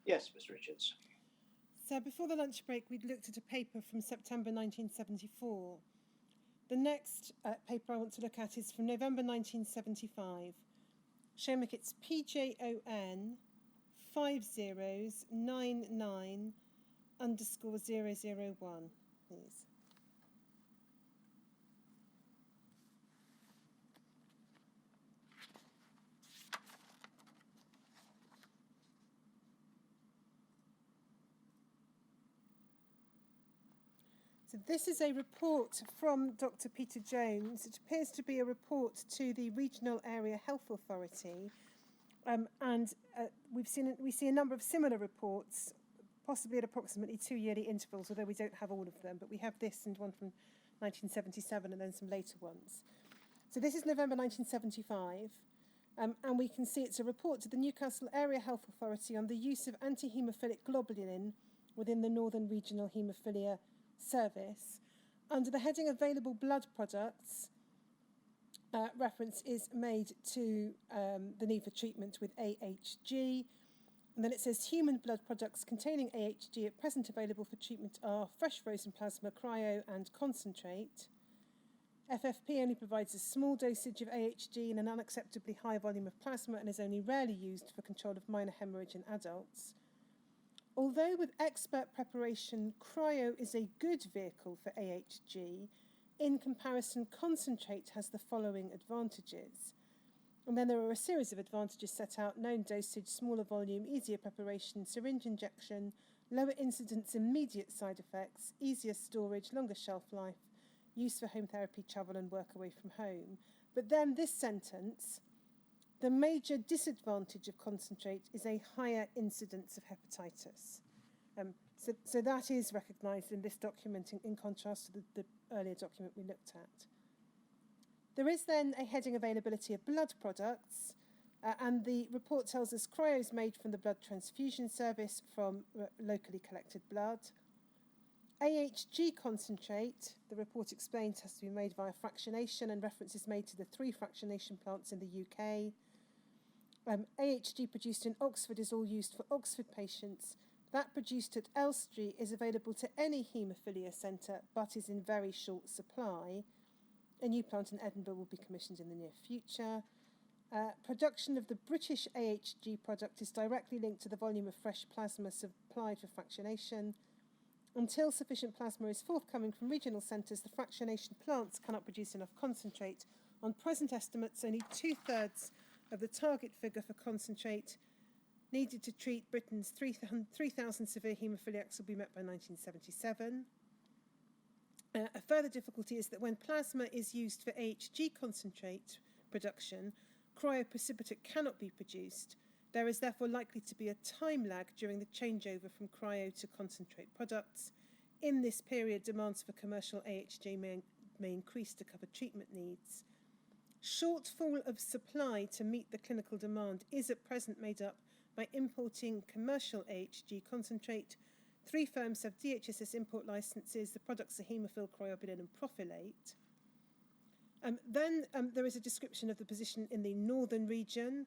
Yes, Ms. Richards. So before the lunch break, we'd looked at a paper from September 1974. The next paper I want to look at is from November 1975. Showing it's PJON 5099_001, please. So this is a report from Dr. Peter Jones. It appears to be a report to the Regional Area Health Authority, we see a number of similar reports, possibly at approximately 2 yearly intervals, although we don't have all of them, but we have this and one from 1977 and then some later ones. So this is November 1975, and we can see it's a report to the Newcastle Area Health Authority on the use of anti-haemophilic globulin within the Northern Regional Haemophilia Service. Under the heading Available Blood Products, reference is made to the need for treatment with AHG, and then it says human blood products containing AHG at present available for treatment are fresh frozen plasma, cryo and concentrate. FFP only provides a small dosage of AHG in an unacceptably high volume of plasma and is only rarely used for control of minor hemorrhage in adults. Although with expert preparation, cryo is a good vehicle for AHG, in comparison, concentrate has the following advantages. And then there are a series of advantages set out: known dosage, smaller volume, easier preparation, syringe injection, lower incidence immediate side effects, easier storage, longer shelf life, use for home therapy, travel and work away from home. But then this sentence: the major disadvantage of concentrate is a higher incidence of hepatitis. So that is recognised in this document in contrast to the earlier document we looked at. There is then a heading Availability of Blood Products, and the report tells us cryo is made from the blood transfusion service from locally collected blood. AHG concentrate, the report explains, has to be made via fractionation, and reference is made to the 3 fractionation plants in the UK. AHG produced in Oxford is all used for Oxford patients. That produced at Elstree is available to any haemophilia centre, but is in very short supply. A new plant in Edinburgh will be commissioned in the near future. Production of the British AHG product is directly linked to the volume of fresh plasma supplied for fractionation. Until sufficient plasma is forthcoming from regional centres, the fractionation plants cannot produce enough concentrate. On present estimates, only 2/3 of the target figure for concentrate needed to treat Britain's 3,000 severe haemophiliacs will be met by 1977. A further difficulty is that when plasma is used for AHG concentrate production, cryoprecipitate cannot be produced. There is therefore likely to be a time lag during the changeover from cryo to concentrate products. In this period, demands for commercial AHG may increase to cover treatment needs. Shortfall of supply to meet the clinical demand is at present made up by importing commercial AHG concentrate. 3 firms have DHSS import licences. The products are Hemophil, Cryobilin and Prophylaxis. Then there is a description of the position in the northern region.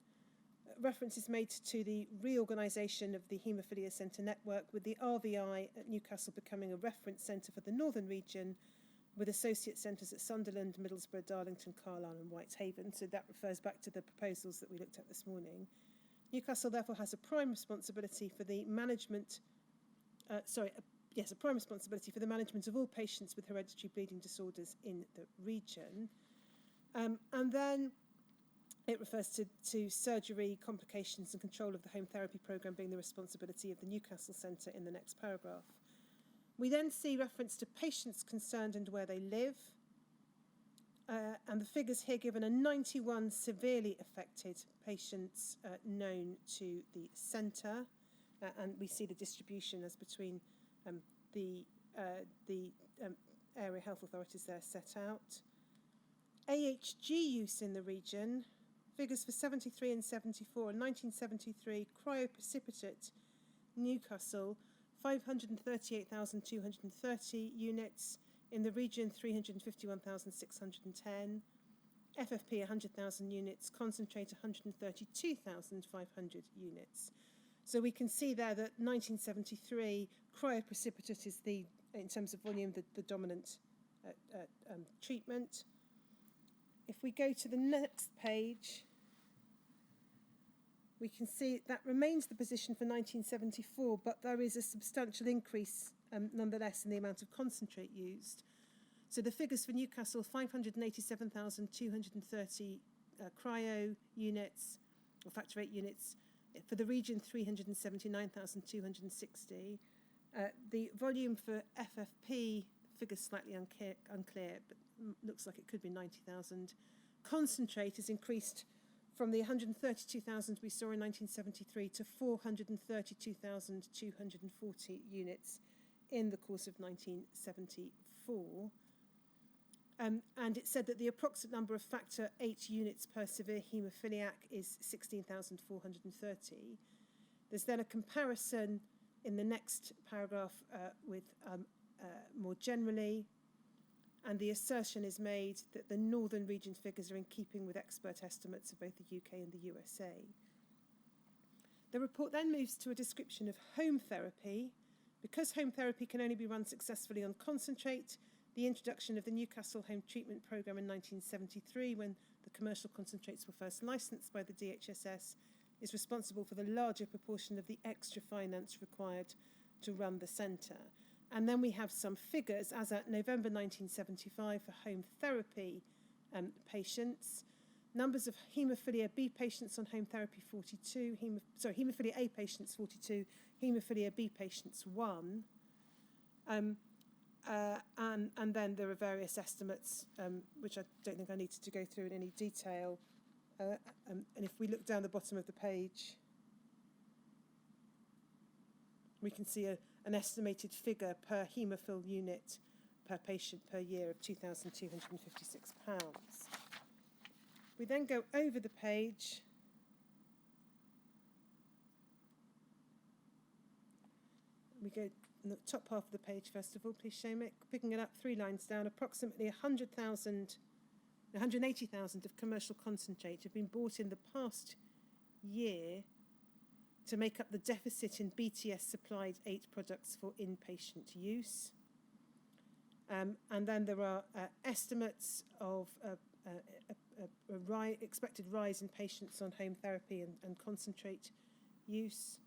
Reference is made to the reorganisation of the Haemophilia Centre network, with the RVI at Newcastle becoming a reference centre for the northern region, with associate centres at Sunderland, Middlesbrough, Darlington, Carlisle and Whitehaven. So that refers back to the proposals that we looked at this morning. Newcastle therefore has a prime responsibility for the management of all patients with hereditary bleeding disorders in the region. And then it refers to surgery, complications and control of the home therapy programme being the responsibility of the Newcastle Centre in the next paragraph. We then see reference to patients concerned and where they live. And the figures here given are 91 severely affected patients known to the centre. And we see the distribution as between the area health authorities there set out. AHG use in the region, figures for 73 and 74. In 1973, cryoprecipitate, Newcastle, 538,230 units. In the region, 351,610. FFP, 100,000 units. Concentrate, 132,500 units. So we can see there that 1973, cryoprecipitate is in terms of volume, the dominant treatment. If we go to the next page, we can see that remains the position for 1974, but there is a substantial increase nonetheless in the amount of concentrate used. So the figures for Newcastle, 587,230 cryo units, or factor 8 units. For the region, 379,260. The volume for FFP, figures slightly unclear, but looks like it could be 90,000. Concentrate has increased from the 132,000 we saw in 1973 to 432,240 units in the course of 1974. And it said that the approximate number of factor 8 units per severe haemophiliac is 16,430. There's then a comparison in the next paragraph with more generally, and the assertion is made that the northern region figures are in keeping with expert estimates of both the UK and the USA. The report then moves to a description of home therapy. Because home therapy can only be run successfully on concentrate, the introduction of the Newcastle Home Treatment Programme in 1973, when the commercial concentrates were first licensed by the DHSS, is responsible for the larger proportion of the extra finance required to run the centre. And then we have some figures as at November 1975 for home therapy patients. Numbers of haemophilia B patients on home therapy 42, haemophilia A patients 42, haemophilia B patients 1. And then there are various estimates, which I don't think I needed to go through in any detail. And if we look down the bottom of the page, we can see an estimated figure per haemophil unit per patient per year of £2,256. We then go over the page. We go in the top half of the page, first of all, please, Seamus. Picking it up 3 lines down, approximately 180,000 of commercial concentrate have been bought in the past year to make up the deficit in BTS supplied 8 products for inpatient use. And then there are estimates of expected rise in patients on home therapy and concentrate use.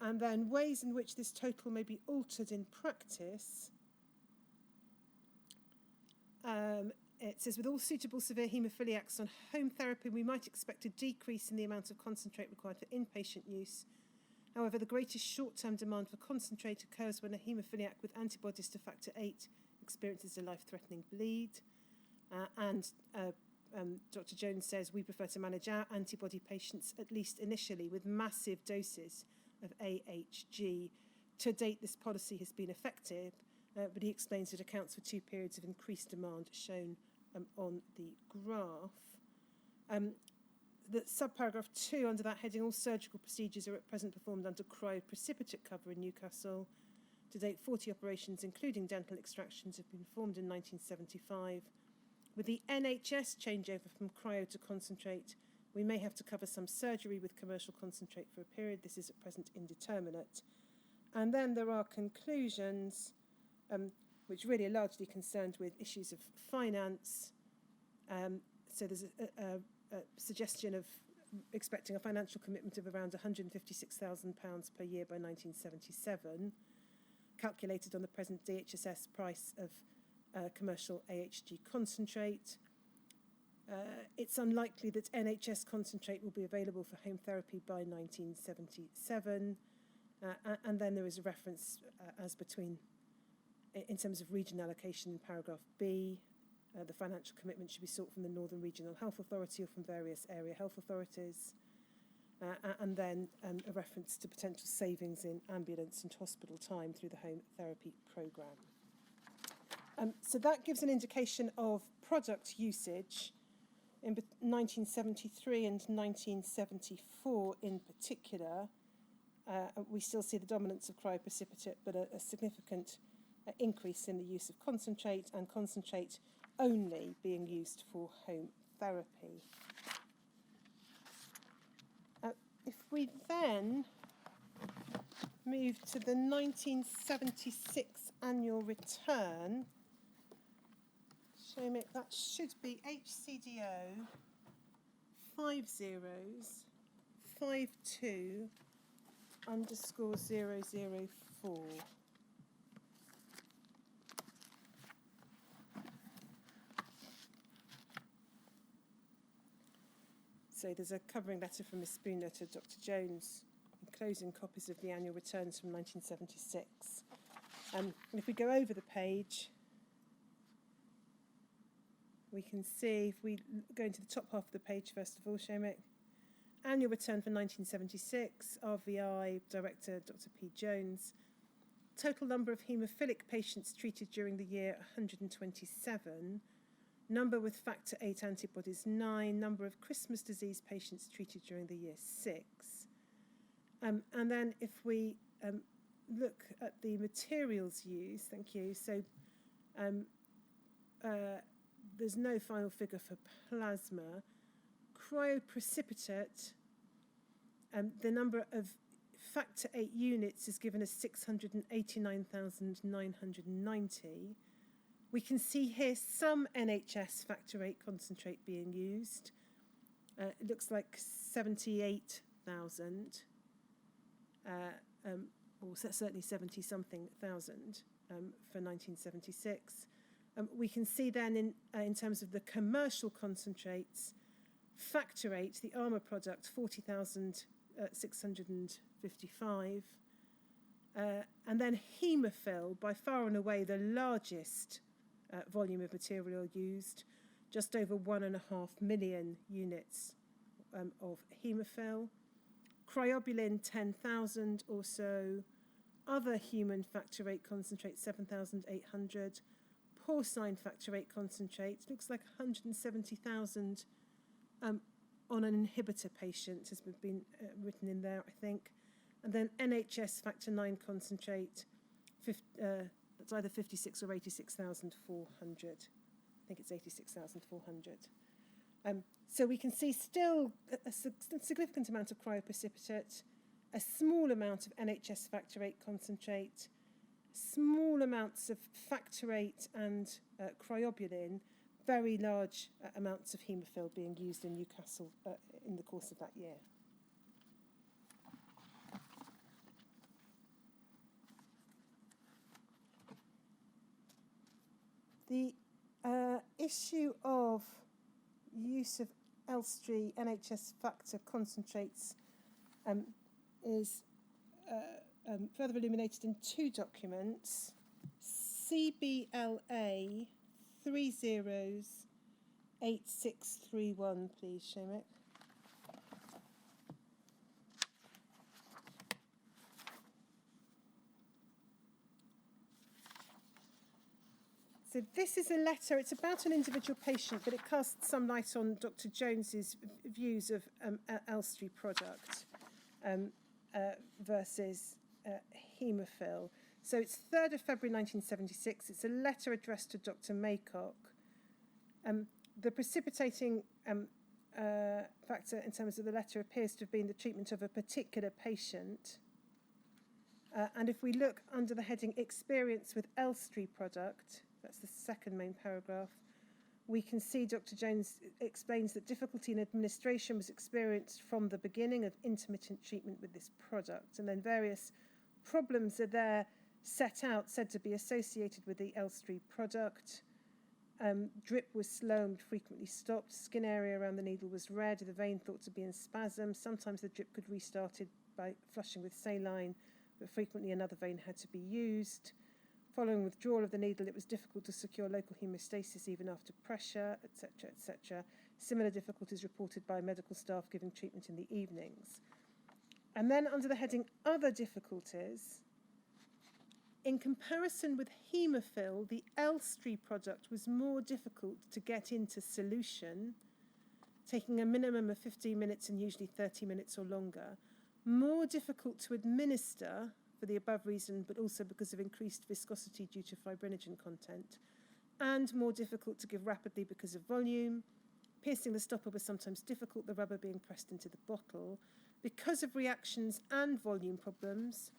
And then ways in which this total may be altered in practice. It says, with all suitable severe haemophiliacs on home therapy, we might expect a decrease in the amount of concentrate required for inpatient use. However, the greatest short-term demand for concentrate occurs when a haemophiliac with antibodies to factor 8 experiences a life-threatening bleed. Dr. Jones says, we prefer to manage our antibody patients, at least initially, with massive doses of AHG. To date, this policy has been effective, but he explains it accounts for 2 periods of increased demand shown on the graph. The subparagraph 2 under that heading, all surgical procedures are at present performed under cryoprecipitate cover in Newcastle. To date, 40 operations, including dental extractions, have been performed in 1975. With the NHS changeover from cryo to concentrate, we may have to cover some surgery with commercial concentrate for a period. This is at present indeterminate. And then there are conclusions, which really are largely concerned with issues of finance. So there's a suggestion of expecting a financial commitment of around £156,000 per year by 1977, calculated on the present DHSS price of commercial AHG concentrate. It's unlikely that NHS concentrate will be available for home therapy by 1977. And then there is a reference as between, in terms of region allocation in paragraph B, the financial commitment should be sought from the Northern Regional Health Authority or from various area health authorities. And then a reference to potential savings in ambulance and hospital time through the home therapy programme. So that gives an indication of product usage in 1973 and 1974 in particular. We still see the dominance of cryoprecipitate, but a significant increase in the use of concentrate, and concentrate only being used for home therapy. If we then move to the 1976 annual return. Showing that should be HCDO 5052_004. So there's a covering letter from Miss Spooner to Dr. Jones, enclosing copies of the annual returns from 1976. And if we go over the page, we can see, if we go into the top half of the page first of all, Shomik, annual return for 1976, RVI, Director Dr. P. Jones. Total number of haemophilic patients treated during the year, 127. Number with factor VIII antibodies, 9. Number of Christmas disease patients treated during the year, 6. And then if we look at the materials used, thank you, so there's no final figure for plasma. Cryoprecipitate, the number of factor VIII units is given as 689,990. We can see here some NHS factor VIII concentrate being used. It looks like 78,000, or certainly 70-something thousand for 1976. We can see then in terms of the commercial concentrates, factor VIII, the Armour product, 40,655. And then Hemophil, by far and away the largest volume of material used, just over 1.5 million units of Hemophil. Cryobuline, 10,000 or so. Other human factor VIII concentrate, 7,800. Porcine factor VIII concentrate, looks like 170,000 on an inhibitor patient, has been written in there, I think. And then NHS factor IX concentrate, it's either 56 or 86,400. I think it's 86,400. So we can see still a significant amount of cryoprecipitate, a small amount of NHS factor VIII concentrate, small amounts of factor VIII and cryobuline, very large amounts of Hemophil being used in Newcastle in the course of that year. The issue of use of Elstree NHS factor concentrates is further illuminated in two documents. CBLA 308631, please, Shomik. So this is a letter, it's about an individual patient, but it casts some light on Dr. Jones's views of Elstree product versus Hemophil. So it's 3rd of February 1976. It's a letter addressed to Dr. Maycock. The precipitating factor in terms of the letter appears to have been the treatment of a particular patient. And if we look under the heading Experience with Elstree product, that's the second main paragraph, we can see Dr. Jones explains that difficulty in administration was experienced from the beginning of intermittent treatment with this product, and then various problems are there set out, said to be associated with the Elstree product. Drip was slow and frequently stopped. Skin area around the needle was red. The vein thought to be in spasm. Sometimes the drip could restarted by flushing with saline, but frequently another vein had to be used. Following withdrawal of the needle, it was difficult to secure local hemostasis even after pressure, etc., etc. Similar difficulties reported by medical staff giving treatment in the evenings. And then under the heading Other Difficulties, in comparison with Hemophil, the Elstree product was more difficult to get into solution, taking a minimum of 15 minutes and usually 30 minutes or longer, more difficult to administer for the above reason, but also because of increased viscosity due to fibrinogen content, and more difficult to give rapidly because of volume. Piercing the stopper was sometimes difficult, the rubber being pressed into the bottle. Because of reactions and volume problems,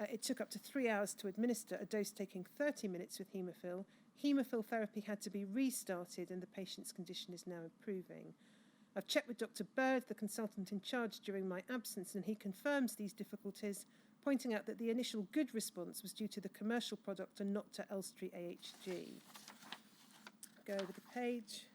it took up to 3 hours to administer a dose taking 30 minutes with haemophil. Haemophil therapy had to be restarted and the patient's condition is now improving. I've checked with Dr. Bird, the consultant in charge, during my absence, and he confirms these difficulties, pointing out that the initial good response was due to the commercial product and not to Elstree AHG. Go over the page.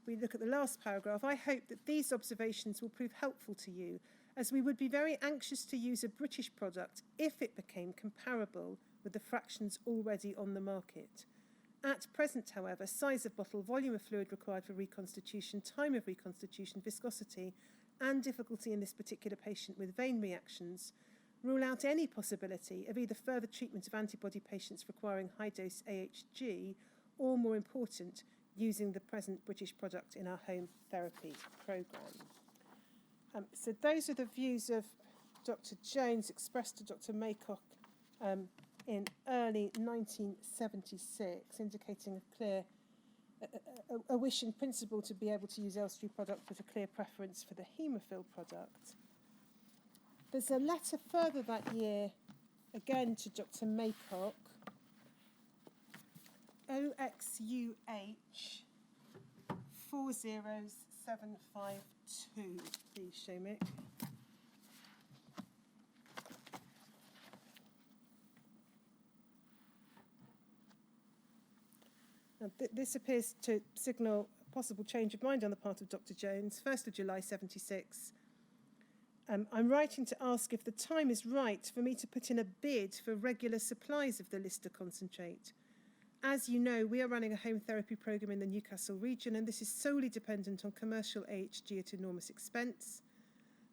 We look at the last paragraph. I hope that these observations will prove helpful to you, as we would be very anxious to use a British product if it became comparable with the fractions already on the market. At present, however, size of bottle, volume of fluid required for reconstitution, time of reconstitution, viscosity, and difficulty in this particular patient with vein reactions rule out any possibility of either further treatment of antibody patients requiring high-dose AHG or, more important, using the present British product in our home therapy programme. So those are the views of Dr. Jones expressed to Dr. Maycock in early 1976, indicating a clear a wish in principle to be able to use Elstree product with a clear preference for the haemophil product. There's a letter further that year, again to Dr. Maycock, OXUH 40752, please, Shomik. This appears to signal a possible change of mind on the part of Dr. Jones, 1st of July 76. I'm writing to ask if the time is right for me to put in a bid for regular supplies of the Lister concentrate. As you know, we are running a home therapy programme in the Newcastle region, and this is solely dependent on commercial AHG at enormous expense.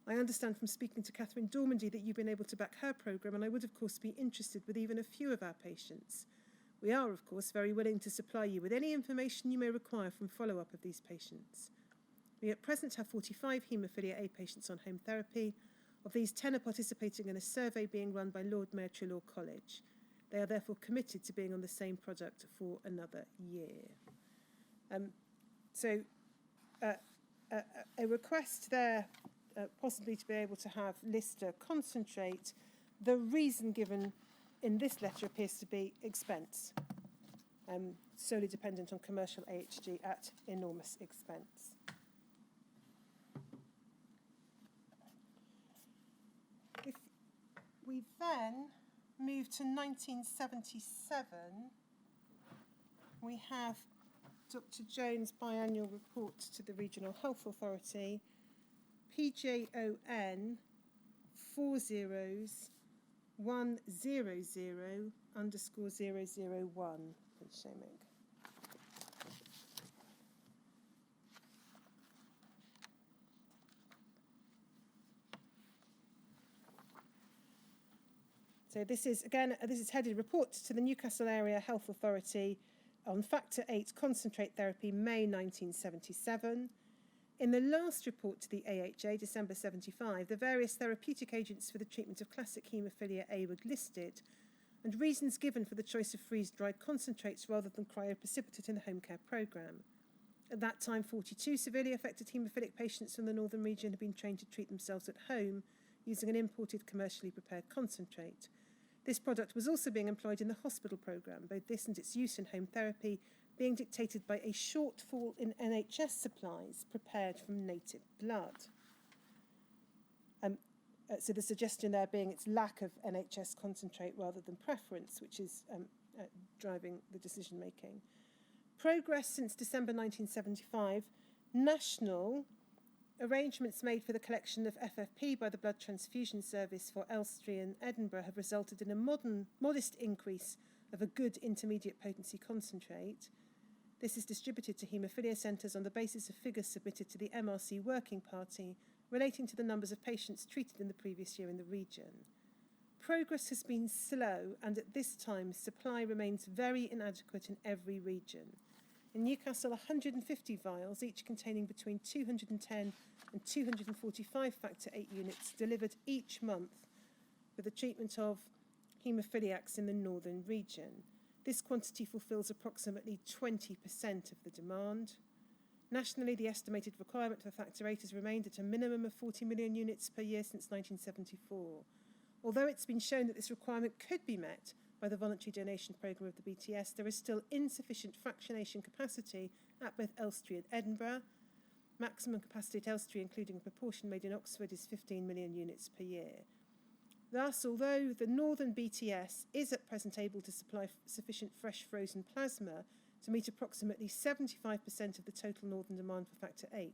I understand from speaking to Catherine Dormandy that you've been able to back her programme, and I would, of course, be interested with even a few of our patients. We are, of course, very willing to supply you with any information you may require from follow-up of these patients. We at present have 45 Hemophilia A patients on home therapy. Of these, 10 are participating in a survey being run by Lord Mayor Treloar College. They are therefore committed to being on the same product for another year. A request there, possibly to be able to have Lister concentrate. The reason given in this letter appears to be expense, solely dependent on commercial AHG at enormous expense. If we then move to 1977, we have Dr. Jones' biannual report to the Regional Health Authority, PJON 40100_001, please, Shomik. So this is headed Report to the Newcastle Area Health Authority on Factor VIII Concentrate Therapy, May 1977. In the last report to the AHA, December 75, the various therapeutic agents for the treatment of classic haemophilia A were listed, and reasons given for the choice of freeze-dried concentrates rather than cryoprecipitate in the home care programme. At that time, 42 severely affected haemophilic patients from the northern region had been trained to treat themselves at home using an imported commercially prepared concentrate. This product was also being employed in the hospital programme, both this and its use in home therapy being dictated by a shortfall in NHS supplies prepared from native blood. So the suggestion there being its lack of NHS concentrate rather than preference, which is driving the decision making. Progress since December 1975, national arrangements made for the collection of FFP by the Blood Transfusion Service for Elstree and Edinburgh have resulted in a modest increase of a good intermediate potency concentrate. This is distributed to haemophilia centres on the basis of figures submitted to the MRC Working Party relating to the numbers of patients treated in the previous year in the region. Progress has been slow, and at this time supply remains very inadequate in every region. In Newcastle, 150 vials, each containing between 210 and 245 Factor VIII units, delivered each month for the treatment of haemophiliacs in the northern region. This quantity fulfills approximately 20% of the demand. Nationally, the estimated requirement for Factor VIII has remained at a minimum of 40 million units per year since 1974. Although it's been shown that this requirement could be met by the voluntary donation programme of the BTS, there is still insufficient fractionation capacity at both Elstree and Edinburgh. Maximum capacity at Elstree, including a proportion made in Oxford, is 15 million units per year. Thus, although the Northern BTS is at present able to supply sufficient fresh frozen plasma to meet approximately 75% of the total Northern demand for Factor VIII,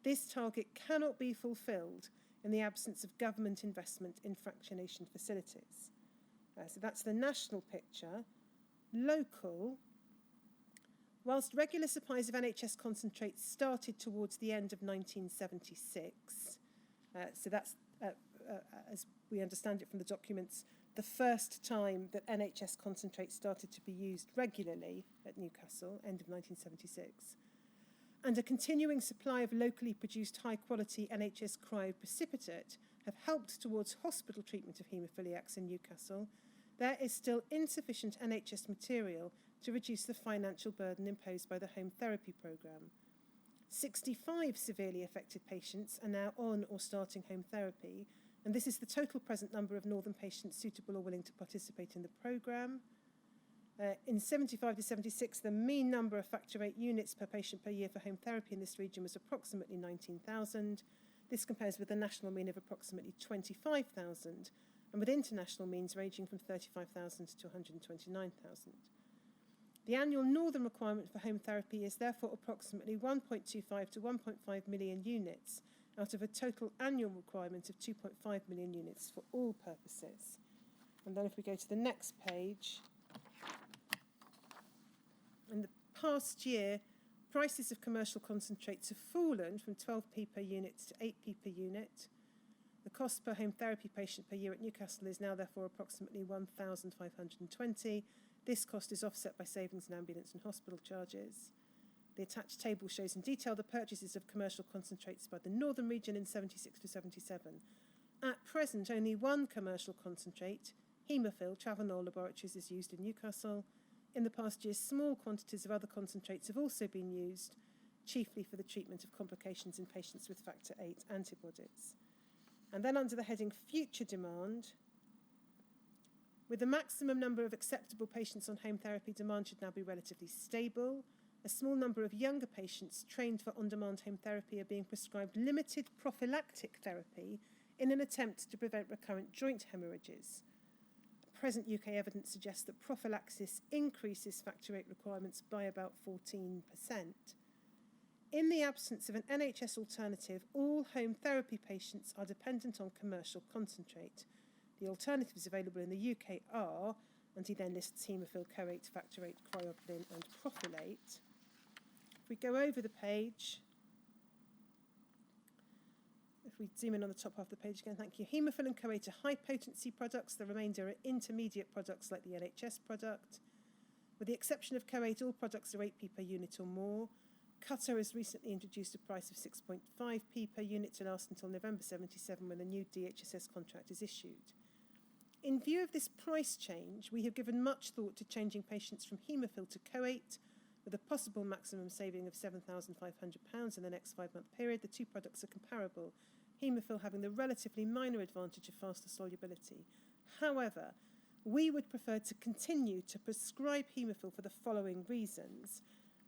this target cannot be fulfilled in the absence of government investment in fractionation facilities. So that's the national picture. Local, whilst regular supplies of NHS concentrates started towards the end of 1976, so that's, as we understand it from the documents, the first time that NHS concentrates started to be used regularly at Newcastle, end of 1976. And a continuing supply of locally produced high-quality NHS cryoprecipitate have helped towards hospital treatment of haemophiliacs in Newcastle, there is still insufficient NHS material to reduce the financial burden imposed by the home therapy programme. 65 severely affected patients are now on or starting home therapy, and this is the total present number of Northern patients suitable or willing to participate in the programme. In 75 to 76, the mean number of Factor VIII units per patient per year for home therapy in this region was approximately 19,000. This compares with the national mean of approximately 25,000, and with international means ranging from 35,000 to 129,000. The annual Northern requirement for home therapy is therefore approximately 1.25 to 1.5 million units out of a total annual requirement of 2.5 million units for all purposes. And then if we go to the next page, in the past year, prices of commercial concentrates have fallen from 12p per unit to 8p per unit. The cost per home therapy patient per year at Newcastle is now therefore approximately 1,520. This cost is offset by savings in ambulance and hospital charges. The attached table shows in detail the purchases of commercial concentrates by the Northern region in 76 to 77. At present, only one commercial concentrate, Haemophilia, Travanol Laboratories, is used in Newcastle. In the past year, small quantities of other concentrates have also been used, chiefly for the treatment of complications in patients with Factor VIII antibodies. And then under the heading Future Demand, with the maximum number of acceptable patients on home therapy, demand should now be relatively stable. A small number of younger patients trained for on-demand home therapy are being prescribed limited prophylactic therapy in an attempt to prevent recurrent joint hemorrhages. Present UK evidence suggests that prophylaxis increases Factor VIII requirements by about 14%. In the absence of an NHS alternative, all home therapy patients are dependent on commercial concentrate. The alternatives available in the UK are, and he then lists Haemophilia, Coate, Factor VIII, cryoglin and Propylate. If we go over the page, if we zoom in on the top half of the page again, thank you. Haemophilia and Coate are high-potency products. The remainder are intermediate products like the NHS product. With the exception of Coate, all products are 8p per unit or more. Qatar has recently introduced a price of 6.5p per unit to last until November 77 when the new DHSS contract is issued. In view of this price change, we have given much thought to changing patients from Haemophilia to Coate, with a possible maximum saving of £7,500 in the next 5-month period. The two products are comparable, Haemophilia having the relatively minor advantage of faster solubility. However, we would prefer to continue to prescribe Haemophilia for the following reasons,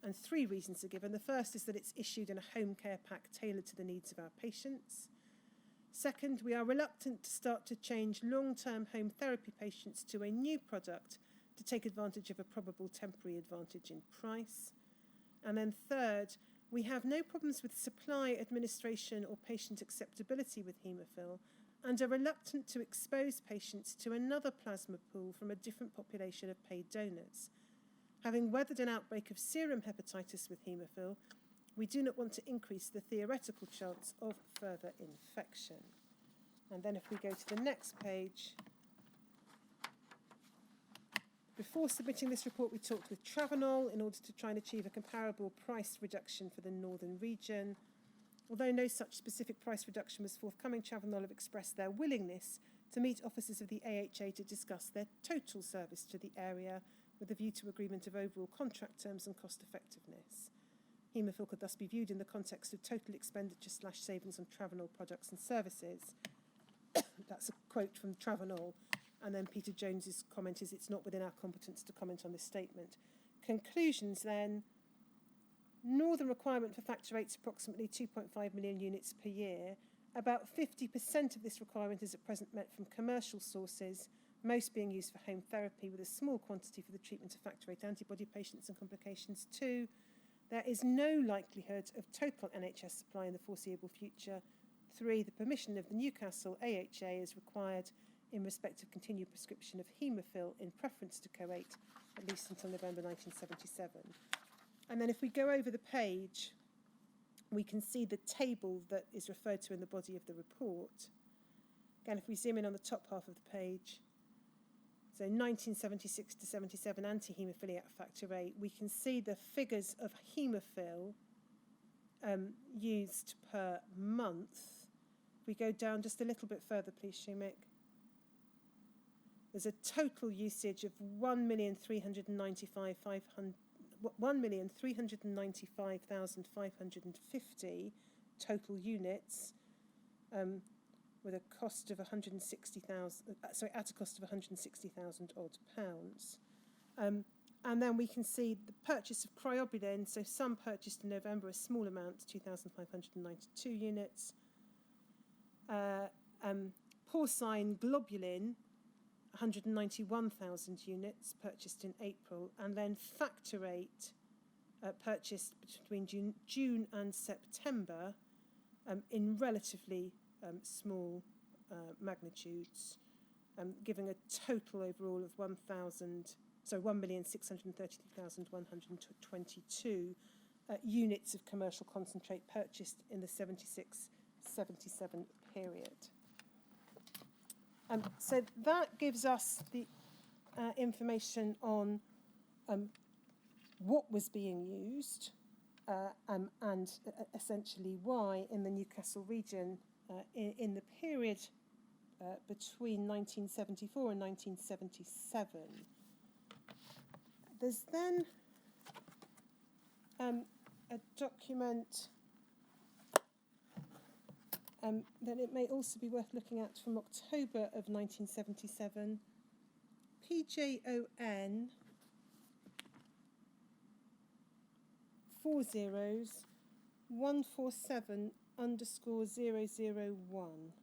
and 3 reasons are given. The first is that it's issued in a home care pack tailored to the needs of our patients. Second, we are reluctant to start to change long-term home therapy patients to a new product to take advantage of a probable temporary advantage in price. And then third, we have no problems with supply, administration or patient acceptability with Haemophilia and are reluctant to expose patients to another plasma pool from a different population of paid donors. Having weathered an outbreak of serum hepatitis with Haemophilia, we do not want to increase the theoretical chance of further infection. And then if we go to the next page, before submitting this report, we talked with Travanol in order to try and achieve a comparable price reduction for the Northern region. Although no such specific price reduction was forthcoming, Travanol have expressed their willingness to meet officers of the AHA to discuss their total service to the area with a view to agreement of overall contract terms and cost effectiveness. Haemophilia could thus be viewed in the context of total expenditure / savings on Travanol products and services. That's a quote from Travenol. And then Peter Jones's comment is, it's not within our competence to comment on this statement. Conclusions then, northern requirement for factor VIII is approximately 2.5 million units per year. About 50% of this requirement is at present met from commercial sources, most being used for home therapy, with a small quantity for the treatment of factor VIII antibody patients and complications. 2, there is no likelihood of total NHS supply in the foreseeable future. 3, the permission of the Newcastle AHA is required in respect of continued prescription of Hemophilia in preference to Co-8, at least until November 1977. And then if we go over the page, we can see the table that is referred to in the body of the report. Again, if we zoom in on the top half of the page, so 1976 to 77 anti-haemophiliac factor VIII, we can see the figures of Hemophilia used per month. If we go down just a little bit further, please, Shumik. There's a total usage of 1,395,550 total units, with a cost of 160,000. At a cost of 160,000 odd pounds. And then we can see the purchase of cryobilin. So some purchased in November, a small amount, 2,592 units. Porcine globulin, 191,000 units purchased in April, and then factor VIII purchased between June and September in relatively small magnitudes, giving a total overall of 1,632,122 units of commercial concentrate purchased in the 76-77 period. So that gives us the information on what was being used and essentially why in the Newcastle region in the period between 1974 and 1977. There's then a document that it may also be worth looking at from October of 1977, PJON 40/147_001.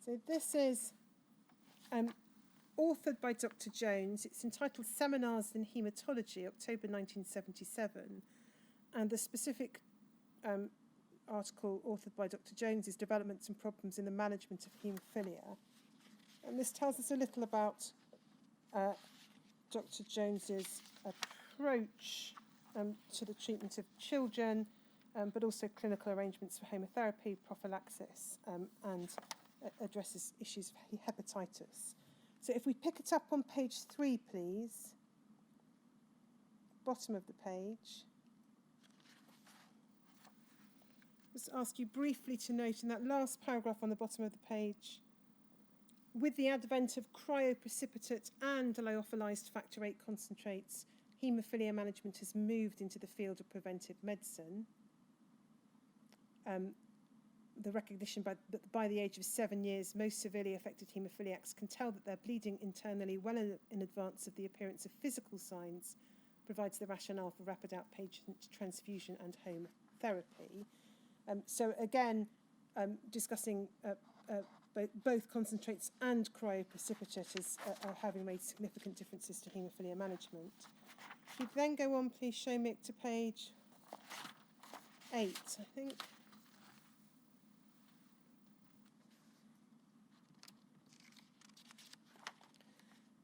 So this is authored by Dr. Jones. It's entitled Seminars in Haematology, October 1977. And the specific article authored by Dr. Jones is Developments and Problems in the Management of Haemophilia. And this tells us a little about Dr. Jones's approach to the treatment of children, but also clinical arrangements for haemotherapy, prophylaxis, and addresses issues of hepatitis. So if we pick it up on page 3, please, bottom of the page. Just ask you briefly to note in that last paragraph on the bottom of the page, with the advent of cryoprecipitate and lyophilized factor VIII concentrates, haemophilia management has moved into the field of preventive medicine. The recognition that by the age of 7 years, most severely affected haemophiliacs can tell that they're bleeding internally well in advance of the appearance of physical signs provides the rationale for rapid outpatient transfusion and home therapy. So again, discussing both concentrates and cryoprecipitate as having made significant differences to haemophilia management. If you then go on, please, Shomik, to page 8, I think.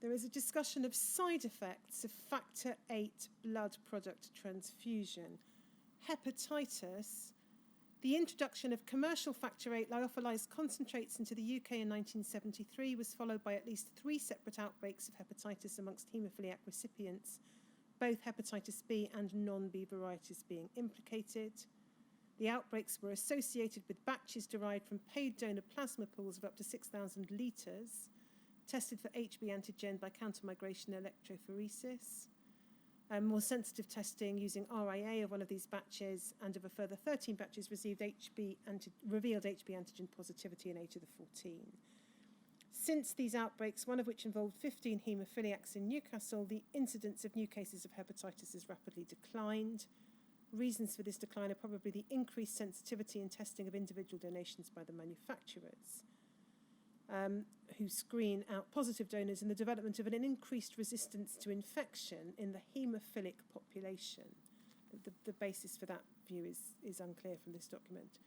There is a discussion of side effects of factor VIII blood product transfusion. Hepatitis. The introduction of commercial factor VIII lyophilized concentrates into the UK in 1973 was followed by at least 3 separate outbreaks of hepatitis amongst haemophiliac recipients, both hepatitis B and non-B varieties being implicated. The outbreaks were associated with batches derived from paid donor plasma pools of up to 6,000 litres. tested for HB antigen by counter-migration electrophoresis, more sensitive testing using RIA of one of these batches, and of a further 13 batches revealed HB antigen positivity in 8 of the 14. Since these outbreaks, one of which involved 15 haemophiliacs in Newcastle, the incidence of new cases of hepatitis has rapidly declined. Reasons for this decline are probably the increased sensitivity in testing of individual donations by the manufacturers, who screen out positive donors, and the development of an increased resistance to infection in the haemophilic population. The basis for that view is unclear from this document.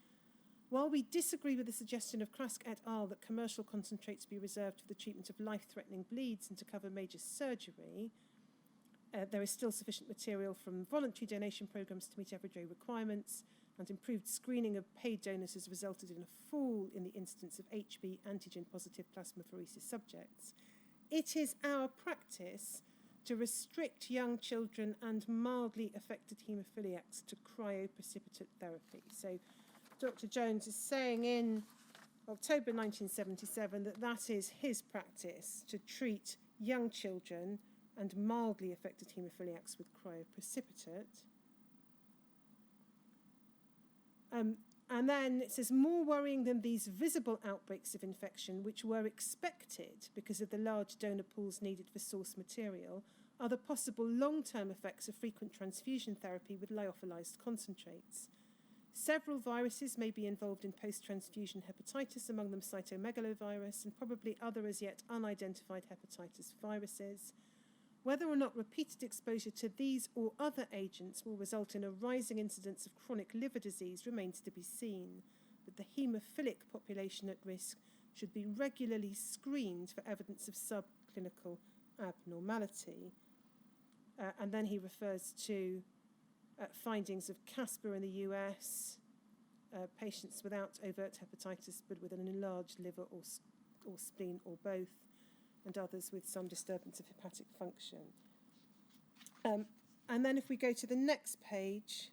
While we disagree with the suggestion of Krask et al. That commercial concentrates be reserved for the treatment of life-threatening bleeds and to cover major surgery, there is still sufficient material from voluntary donation programs to meet everyday requirements, and improved screening of paid donors has resulted in a fall in the incidence of HB antigen-positive plasmapheresis subjects. It is our practice to restrict young children and mildly affected haemophiliacs to cryoprecipitate therapy. So Dr. Jones is saying in October 1977 that is his practice, to treat young children and mildly affected haemophiliacs with cryoprecipitate. And then it says, more worrying than these visible outbreaks of infection, which were expected because of the large donor pools needed for source material, are the possible long-term effects of frequent transfusion therapy with lyophilized concentrates. Several viruses may be involved in post-transfusion hepatitis, among them cytomegalovirus and probably other as yet unidentified hepatitis viruses. Whether or not repeated exposure to these or other agents will result in a rising incidence of chronic liver disease remains to be seen, but the haemophilic population at risk should be regularly screened for evidence of subclinical abnormality. And then he refers to findings of CASPR in the US, patients without overt hepatitis but with an enlarged liver or spleen or both, and others with some disturbance of hepatic function. And then if we go to the next page,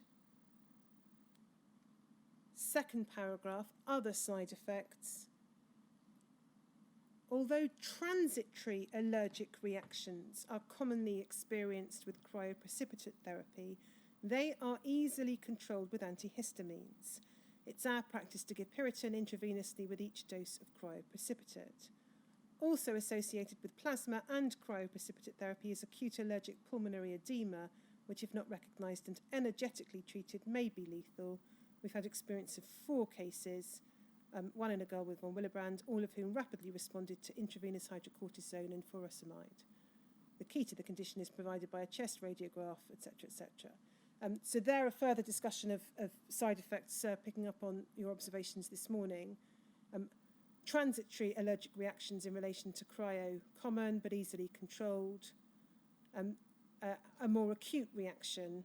second paragraph, other side effects. Although transitory allergic reactions are commonly experienced with cryoprecipitate therapy, they are easily controlled with antihistamines. It's our practice to give Piriton intravenously with each dose of cryoprecipitate. Also associated with plasma and cryoprecipitate therapy is acute allergic pulmonary edema, which, if not recognised and energetically treated, may be lethal. We've had experience of 4 cases, one in a girl with von Willebrand, all of whom rapidly responded to intravenous hydrocortisone and furosemide. The key to the condition is provided by a chest radiograph, etc., etc. So there, a further discussion of side effects, picking up on your observations this morning. Transitory allergic reactions in relation to cryo, common but easily controlled. A more acute reaction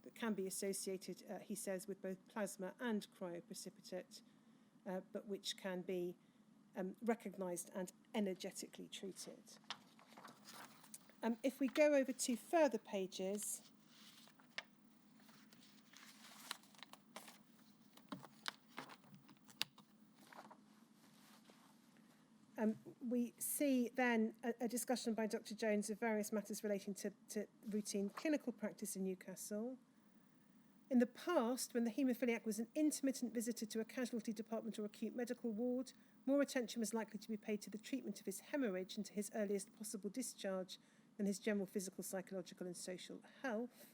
that can be associated, he says, with both plasma and cryoprecipitate, but which can be recognised and energetically treated. If we go over to further pages, we see then a discussion by Dr. Jones of various matters relating to routine clinical practice in Newcastle. In the past, when the haemophiliac was an intermittent visitor to a casualty department or acute medical ward, more attention was likely to be paid to the treatment of his hemorrhage and to his earliest possible discharge than his general physical, psychological and social health.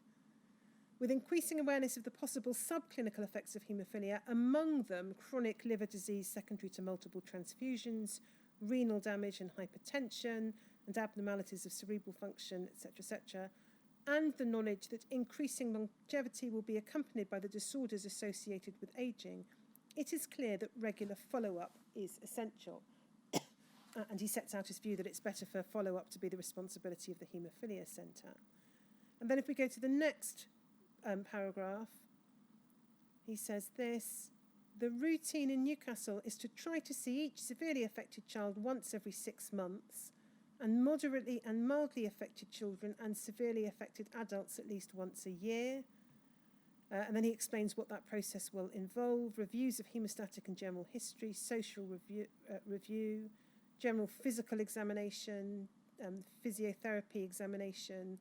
With increasing awareness of the possible subclinical effects of haemophilia, among them chronic liver disease secondary to multiple transfusions, renal damage and hypertension, and abnormalities of cerebral function, etc., etc., and the knowledge that increasing longevity will be accompanied by the disorders associated with aging, it is clear that regular follow-up is essential. And he sets out his view that it's better for follow-up to be the responsibility of the Haemophilia Centre. And then if we go to the next paragraph, he says this: the routine in Newcastle is to try to see each severely affected child once every 6 months, and moderately and mildly affected children and severely affected adults at least once a year. And then he explains what that process will involve: reviews of haemostatic and general history, social review, general physical examination, physiotherapy examination,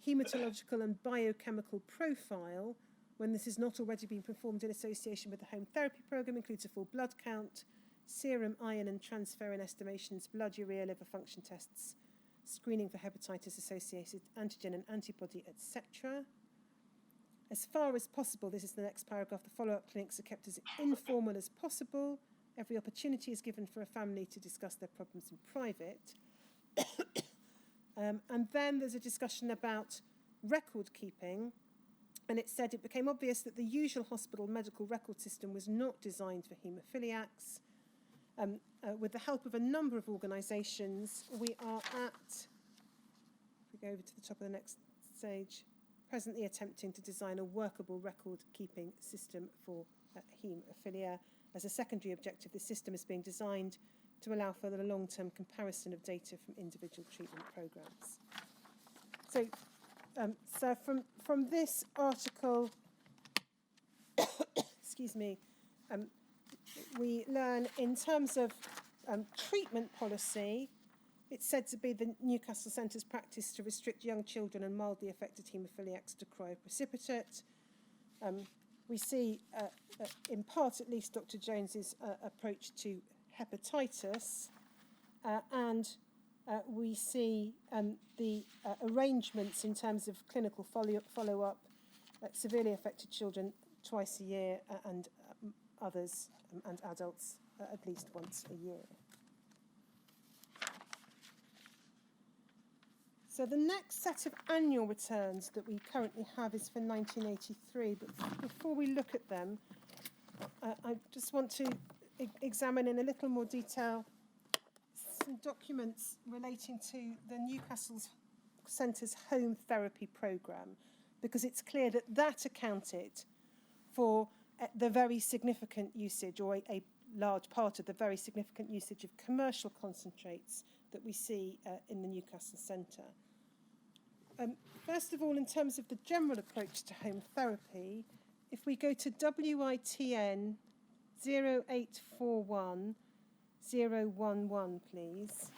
hematological and biochemical profile, when this has not already been performed in association with the home therapy programme, includes a full blood count, serum iron and transferrin estimations, blood urea, liver function tests, screening for hepatitis-associated antigen and antibody, etc. As far as possible, this is the next paragraph, the follow-up clinics are kept as informal as possible. Every opportunity is given for a family to discuss their problems in private. And then there's a discussion about record keeping, and it said it became obvious that the usual hospital medical record system was not designed for haemophiliacs. With the help of a number of organisations, we are at, if we go over to the top of the next stage, presently attempting to design a workable record-keeping system for haemophilia. As a secondary objective, the system is being designed to allow for the long-term comparison of data from individual treatment programmes. So from this article, excuse me, we learn in terms of treatment policy, it's said to be the Newcastle Centre's practice to restrict young children and mildly affected haemophiliacs to cryoprecipitate. We see, in part at least, Dr. Jones's approach to hepatitis, and we see the arrangements in terms of clinical follow-up at severely affected children twice a year and others and adults at least once a year. So the next set of annual returns that we currently have is for 1983, but before we look at them, I just want to examine in a little more detail some documents relating to the Newcastle Centre's home therapy programme, because it's clear that that accounted for the very significant usage, or a large part of the very significant usage of commercial concentrates that we see in the Newcastle Centre. First of all, in terms of the general approach to home therapy, if we go to WITN 0841011, please.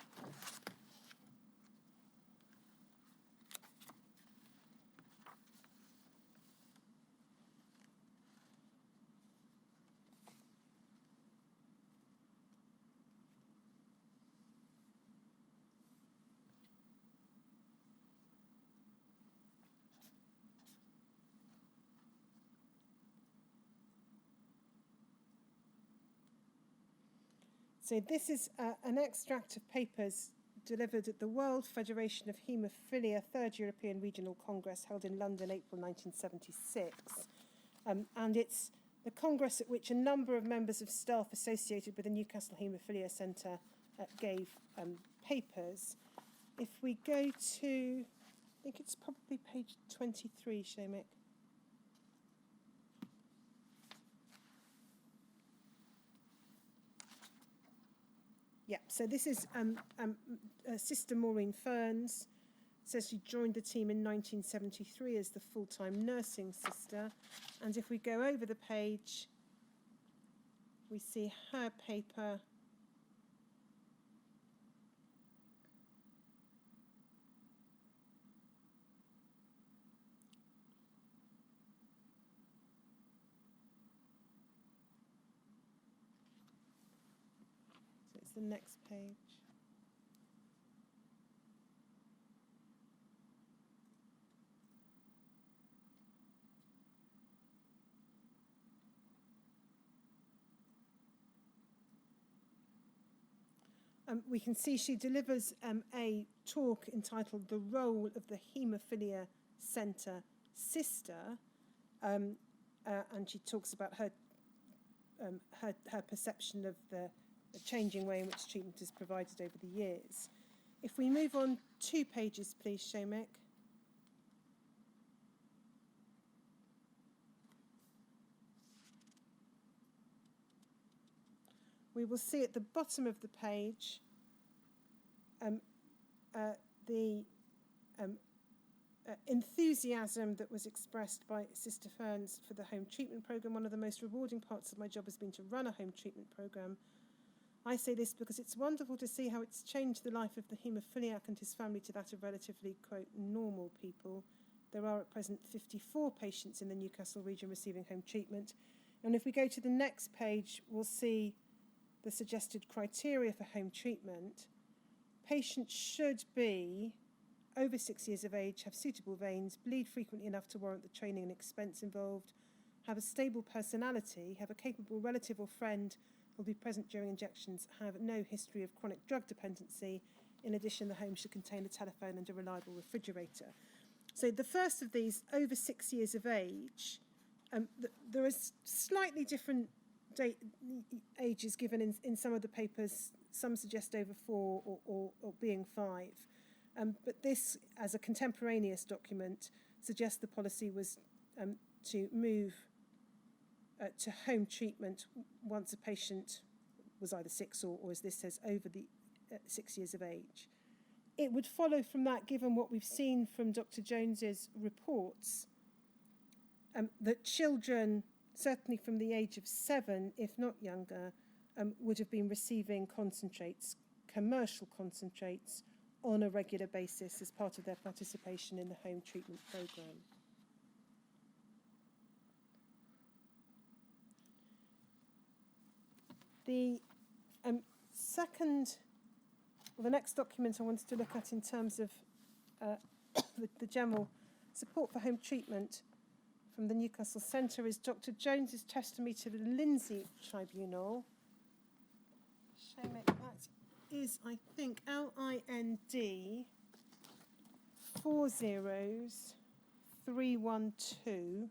So this is an extract of papers delivered at the World Federation of Haemophilia Third European Regional Congress held in London, April 1976. And it's the Congress at which a number of members of staff associated with the Newcastle Haemophilia Centre gave papers. If we go to, I think it's probably page 23, Seamus. Yeah, so this is Sister Maureen Ferns. It says she joined the team in 1973 as the full-time nursing sister. And if we go over the page, we see her paper. The next page. We can see she delivers a talk entitled "The Role of the Haemophilia Centre Sister," and she talks about her perception of the changing way in which treatment is provided over the years. If we move on 2 pages, please, Seamus. We will see at the bottom of the page the enthusiasm that was expressed by Sister Ferns for the home treatment programme. One of the most rewarding parts of my job has been to run a home treatment programme. I say this because it's wonderful to see how it's changed the life of the haemophiliac and his family to that of relatively, quote, normal people. There are at present 54 patients in the Newcastle region receiving home treatment. And if we go to the next page, we'll see the suggested criteria for home treatment. Patients should be over 6 years of age, have suitable veins, bleed frequently enough to warrant the training and expense involved, have a stable personality, have a capable relative or friend who will be present during injections, have no history of chronic drug dependency. In addition, the home should contain a telephone and a reliable refrigerator. So the first of these, over 6 years of age, there are slightly different ages given in some of the papers. Some suggest over 4 or being 5. But this, as a contemporaneous document, suggests the policy was to move to home treatment once a patient was either 6 or as this says, over the 6 years of age. It would follow from that, given what we've seen from Dr. Jones's reports, that children, certainly from the age of 7, if not younger, would have been receiving concentrates, commercial concentrates, on a regular basis as part of their participation in the home treatment programme. The the next document I wanted to look at in terms of the general support for home treatment from the Newcastle Centre is Dr. Jones's testimony to the Lindsay Tribunal. That is, I think, LIND 40312.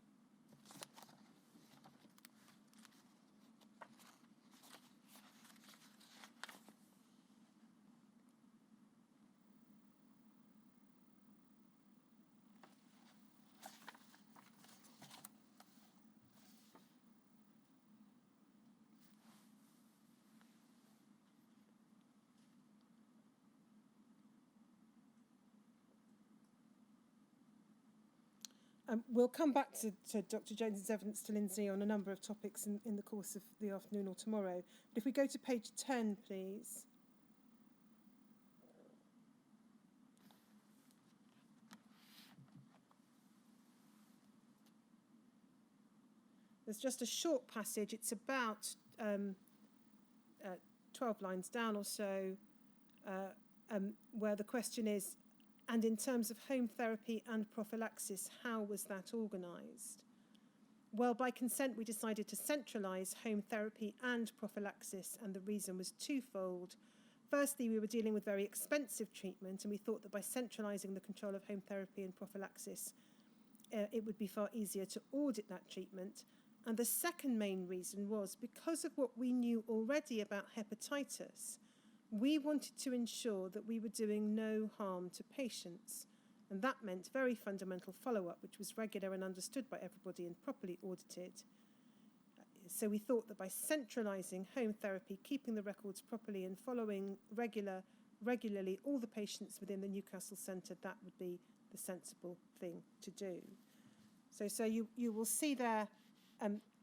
We'll come back to Dr. Jones's evidence to Lindsay on a number of topics in the course of the afternoon or tomorrow. But if we go to page 10, please. There's just a short passage. It's about 12 lines down or so, where the question is, and in terms of home therapy and prophylaxis, how was that organised? Well, by consent, we decided to centralise home therapy and prophylaxis, and the reason was twofold. Firstly, we were dealing with very expensive treatment, and we thought that by centralising the control of home therapy and prophylaxis, it would be far easier to audit that treatment. And the second main reason was because of what we knew already about hepatitis, we wanted to ensure that we were doing no harm to patients. And that meant very fundamental follow-up, which was regular and understood by everybody and properly audited. So we thought that by centralising home therapy, keeping the records properly and following regularly all the patients within the Newcastle Centre, that would be the sensible thing to do. So you will see there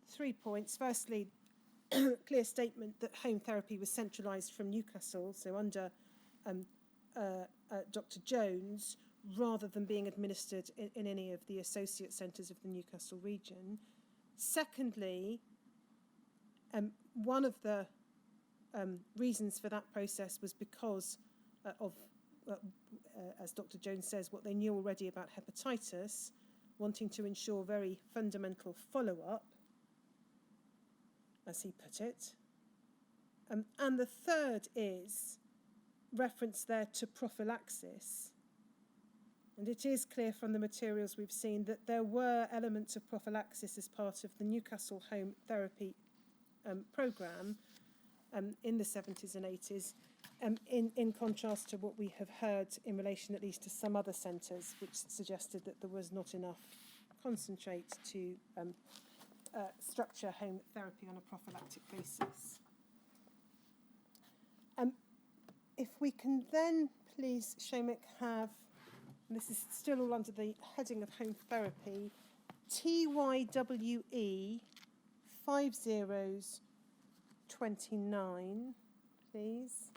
3 points. Firstly, clear statement that home therapy was centralised from Newcastle, so under Dr. Jones, rather than being administered in any of the associate centres of the Newcastle region. Secondly, one of the reasons for that process was because of, as Dr. Jones says, what they knew already about hepatitis, wanting to ensure very fundamental follow-up, as he put it. And the third is reference there to prophylaxis. And it is clear from the materials we've seen that there were elements of prophylaxis as part of the Newcastle home therapy programme in the 70s and 80s, in contrast to what we have heard in relation at least to some other centres, which suggested that there was not enough concentrate to structure home therapy on a prophylactic basis. If we can then, please, Seamus, have, and this is still all under the heading of home therapy, TYWE 5029. please.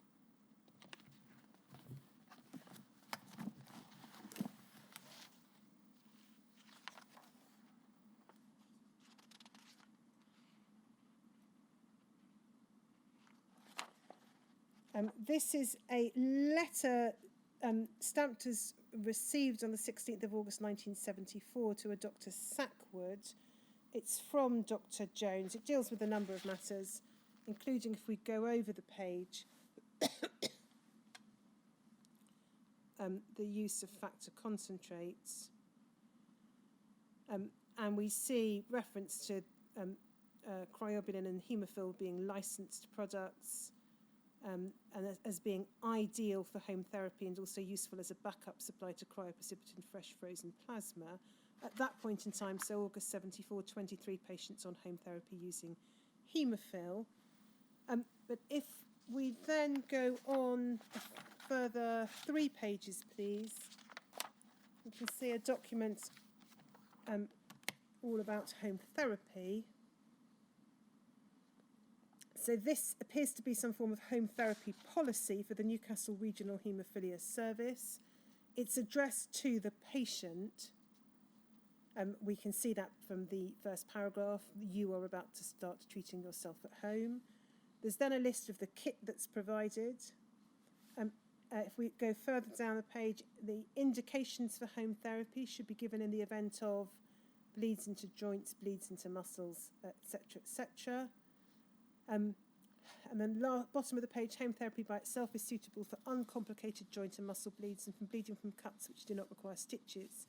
This is a letter stamped as received on the 16th of August 1974 to a Dr. Sackwood. It's from Dr. Jones. It deals with a number of matters, including, if we go over the page, the use of factor concentrates. And we see reference to cryobilin and Hemophilia being licensed products, and as being ideal for home therapy and also useful as a backup supply to cryoprecipitant fresh frozen plasma. At that point in time, so August 74, 23 patients on home therapy using Hemophilia. But if we then go on a further 3 pages, please, we can see a document all about home therapy. So this appears to be some form of home therapy policy for the Newcastle Regional Haemophilia Service. It's addressed to the patient. We can see that from the first paragraph. You are about to start treating yourself at home. There's then a list of the kit that's provided. If we go further down the page, the indications for home therapy should be given in the event of bleeds into joints, bleeds into muscles, etc., etc. And then bottom of the page, home therapy by itself is suitable for uncomplicated joint and muscle bleeds and from bleeding from cuts which do not require stitches.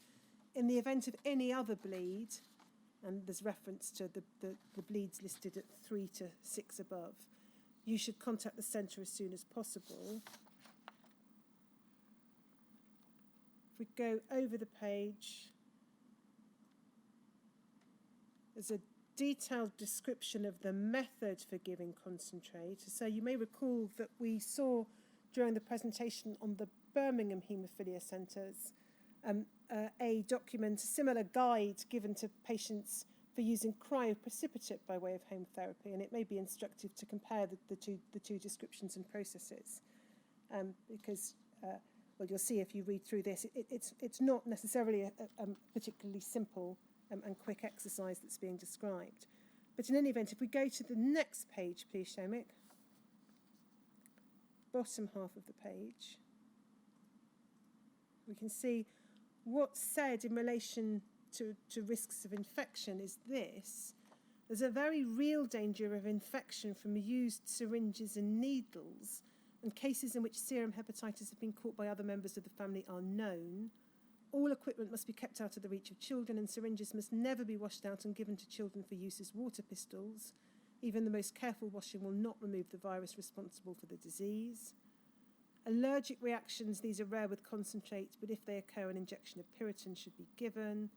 In the event of any other bleed, and there's reference to the bleeds listed at 3 to 6 above, you should contact the centre as soon as possible. If we go over the page, there's a detailed description of the method for giving concentrate. So you may recall that we saw during the presentation on the Birmingham Haemophilia Centres a document, a similar guide given to patients for using cryoprecipitate by way of home therapy, and it may be instructive to compare the two descriptions and processes, because well, you'll see if you read through this, it's not necessarily a particularly simple and quick exercise that's being described. But in any event, if we go to the next page, please, Shomik, bottom half of the page, we can see what's said in relation to risks of infection is this. There's a very real danger of infection from used syringes and needles, and cases in which serum hepatitis have been caught by other members of the family are known. All equipment must be kept out of the reach of children, and syringes must never be washed out and given to children for use as water pistols. Even the most careful washing will not remove the virus responsible for the disease. Allergic reactions, these are rare with concentrate, but if they occur, an injection of Piriton should be given.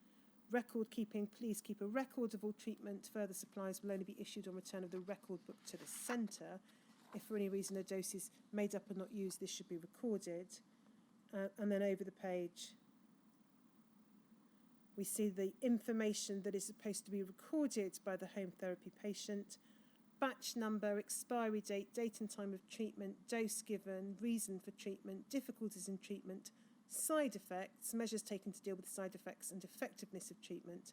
Record keeping, please keep a record of all treatment. Further supplies will only be issued on return of the record book to the centre. If for any reason a dose is made up and not used, this should be recorded. And then over the page, we see the information that is supposed to be recorded by the home therapy patient: batch number, expiry date, date and time of treatment, dose given, reason for treatment, difficulties in treatment, side effects, measures taken to deal with side effects, and effectiveness of treatment.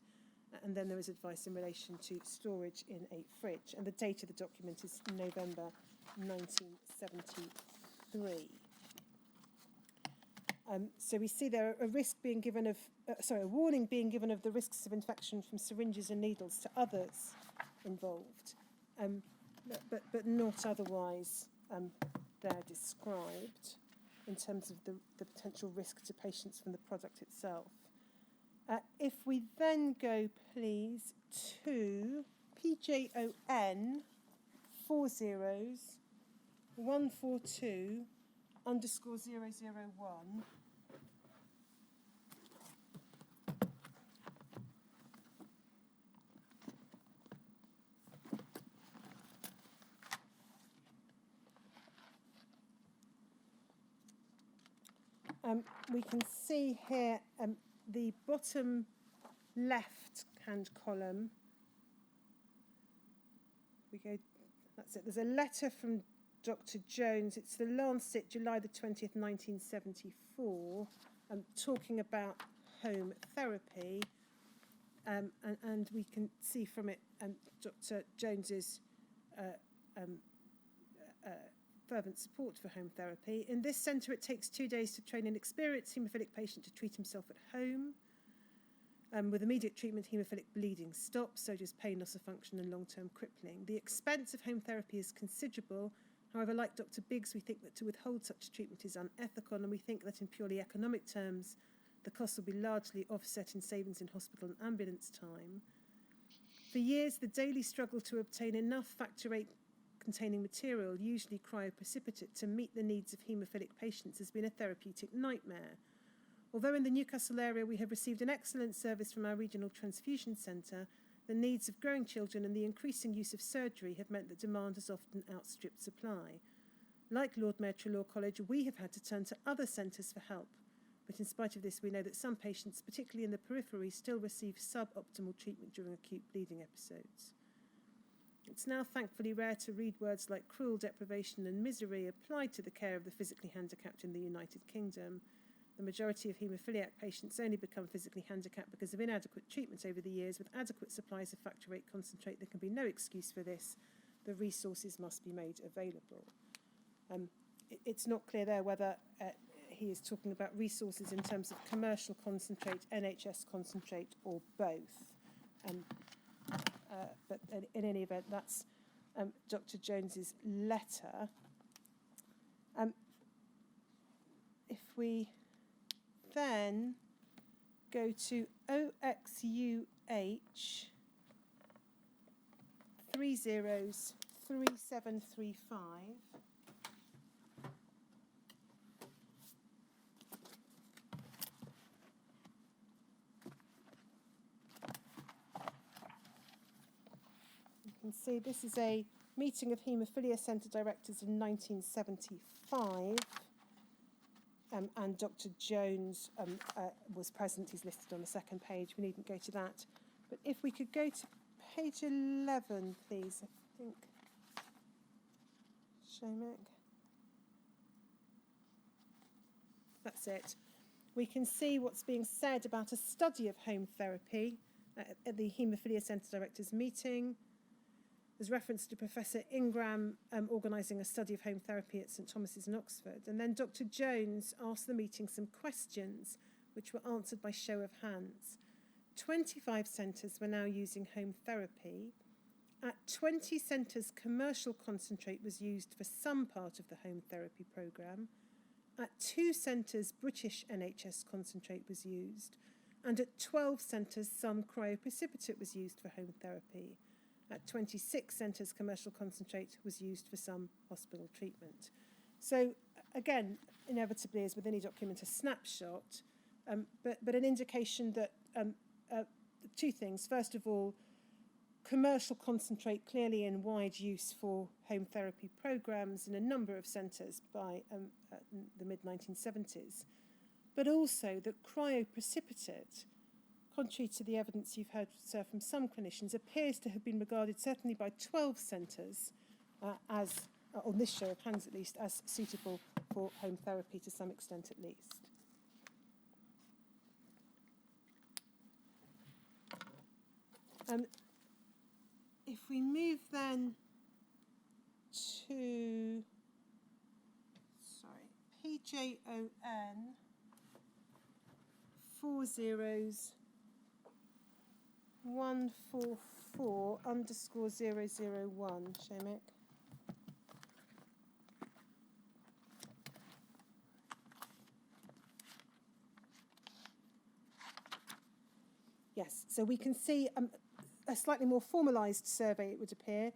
And then there is advice in relation to storage in a fridge. And the date of the document is November 1973. So we see there a risk being given of, a warning being given of the risks of infection from syringes and needles to others involved, but not otherwise they're described in terms of the potential risk to patients from the product itself. If we then go, please, to PJON 40142_001. We can see here the bottom left-hand column. We go. That's it. There's a letter from Dr. Jones. It's the Lancet, July the 20th, 1974, talking about home therapy. And we can see from it Dr. Jones's fervent support for home therapy. In this centre, it takes 2 days to train an experienced haemophilic patient to treat himself at home. With immediate treatment, haemophilic bleeding stops, so does pain, loss of function and long-term crippling. The expense of home therapy is considerable. However, like Dr. Biggs, we think that to withhold such treatment is unethical, and we think that in purely economic terms, the costs will be largely offset in savings in hospital and ambulance time. For years, the daily struggle to obtain enough factor VIII containing material, usually cryoprecipitate, to meet the needs of haemophilic patients has been a therapeutic nightmare. Although in the Newcastle area we have received an excellent service from our regional transfusion centre, the needs of growing children and the increasing use of surgery have meant that demand has often outstripped supply. Like Lord Mayor Treloar College, we have had to turn to other centres for help. But in spite of this, we know that some patients, particularly in the periphery, still receive suboptimal treatment during acute bleeding episodes. It's now thankfully rare to read words like cruel, deprivation and misery applied to the care of the physically handicapped in the United Kingdom. The majority of haemophiliac patients only become physically handicapped because of inadequate treatment over the years. With adequate supplies of factor VIII concentrate, there can be no excuse for this. The resources must be made available. It's not clear there whether he is talking about resources in terms of commercial concentrate, NHS concentrate, or both. But in any event, that's Dr. Jones's letter. If we then go to OXUH 303735. You can see this is a meeting of Haemophilia Centre directors in 1975. And Dr. Jones was present. He's listed on the second page. We needn't go to that. But if we could go to page 11, please, I think. Shomek. That's it. We can see what's being said about a study of home therapy at the Haemophilia Centre directors meeting. There's reference to Professor Ingram organising a study of home therapy at St Thomas's in Oxford. And then Dr. Jones asked the meeting some questions, which were answered by show of hands. 25 centres were now using home therapy. At 20 centres, commercial concentrate was used for some part of the home therapy programme. At 2 centres, British NHS concentrate was used. And at 12 centres, some cryoprecipitate was used for home therapy. At 26 centres, commercial concentrate was used for some hospital treatment. So, again, inevitably, as with any document, a snapshot, but an indication that two things. First of all, commercial concentrate clearly in wide use for home therapy programmes in a number of centres by the mid-1970s, but also that cryoprecipitate, contrary to the evidence you've heard, sir, from some clinicians, appears to have been regarded, certainly by 12 centres, as, on this show of hands at least, as suitable for home therapy to some extent at least. If we move then to, PJON 40144_001, Shomek. Yes, so we can see a slightly more formalised survey, it would appear.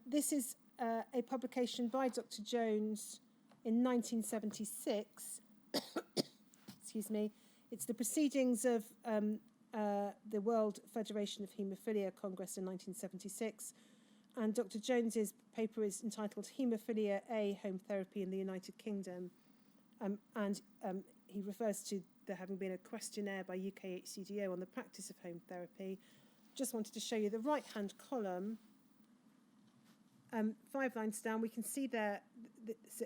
This is a publication by Dr. Jones in 1976. Excuse me. It's the proceedings of the World Federation of Haemophilia Congress in 1976. And Dr. Jones's paper is entitled Hemophilia A, Home Therapy in the United Kingdom. And he refers to there having been a questionnaire by UK HCDO on the practice of home therapy. Just wanted to show you the right-hand column 5 lines down, we can see there,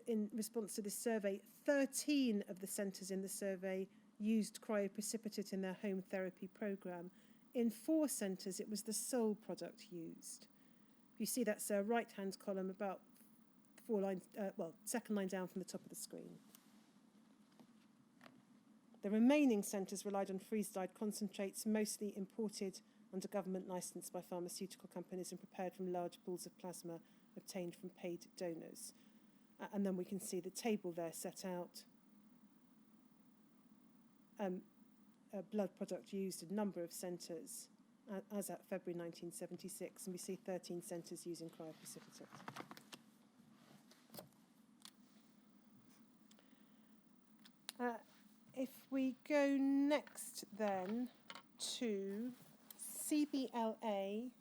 in response to this survey, 13 of the centres in the survey used cryoprecipitate in their home therapy programme. In 4 centres, it was the sole product used. You see that's a right-hand column about 4 lines, second line down from the top of the screen. The remaining centres relied on freeze-dried concentrates, mostly imported under government licence by pharmaceutical companies and prepared from large pools of plasma obtained from paid donors. And then we can see the table there set out. A blood product used in a number of centres as at February 1976, and we see 13 centres using cryoprecipitate. If we go next then to CBLA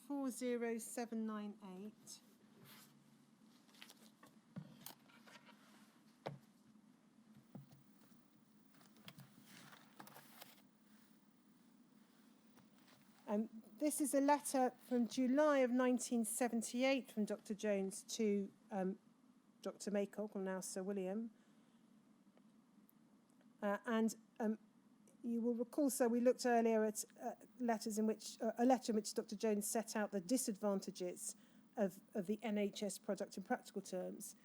40798. This is a letter from July of 1978 from Dr. Jones to Dr. Maycock, or now Sir William. You will recall, so we looked earlier at letters in which, a letter in which Dr. Jones set out the disadvantages of the NHS product in practical terms.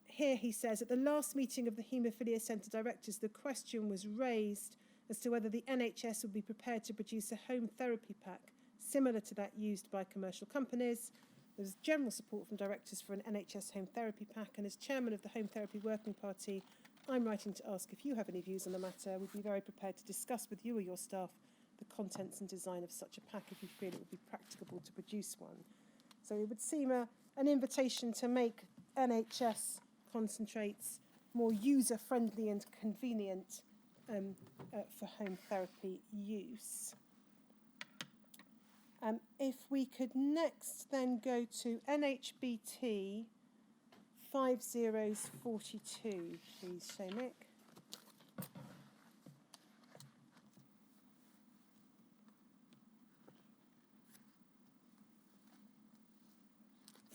Here he says, at the last meeting of the Haemophilia Centre directors, the question was raised as to whether the NHS would be prepared to produce a home therapy pack similar to that used by commercial companies. There was general support from directors for an NHS home therapy pack, and as chairman of the Home Therapy Working Party, I'm writing to ask if you have any views on the matter. We'd be very prepared to discuss with you or your staff the contents and design of such a pack if you feel it would be practicable to produce one. So it would seem an invitation to make NHS concentrates more user-friendly and convenient for home therapy use. If we could next then go to NHBT 5042, please, Seamus.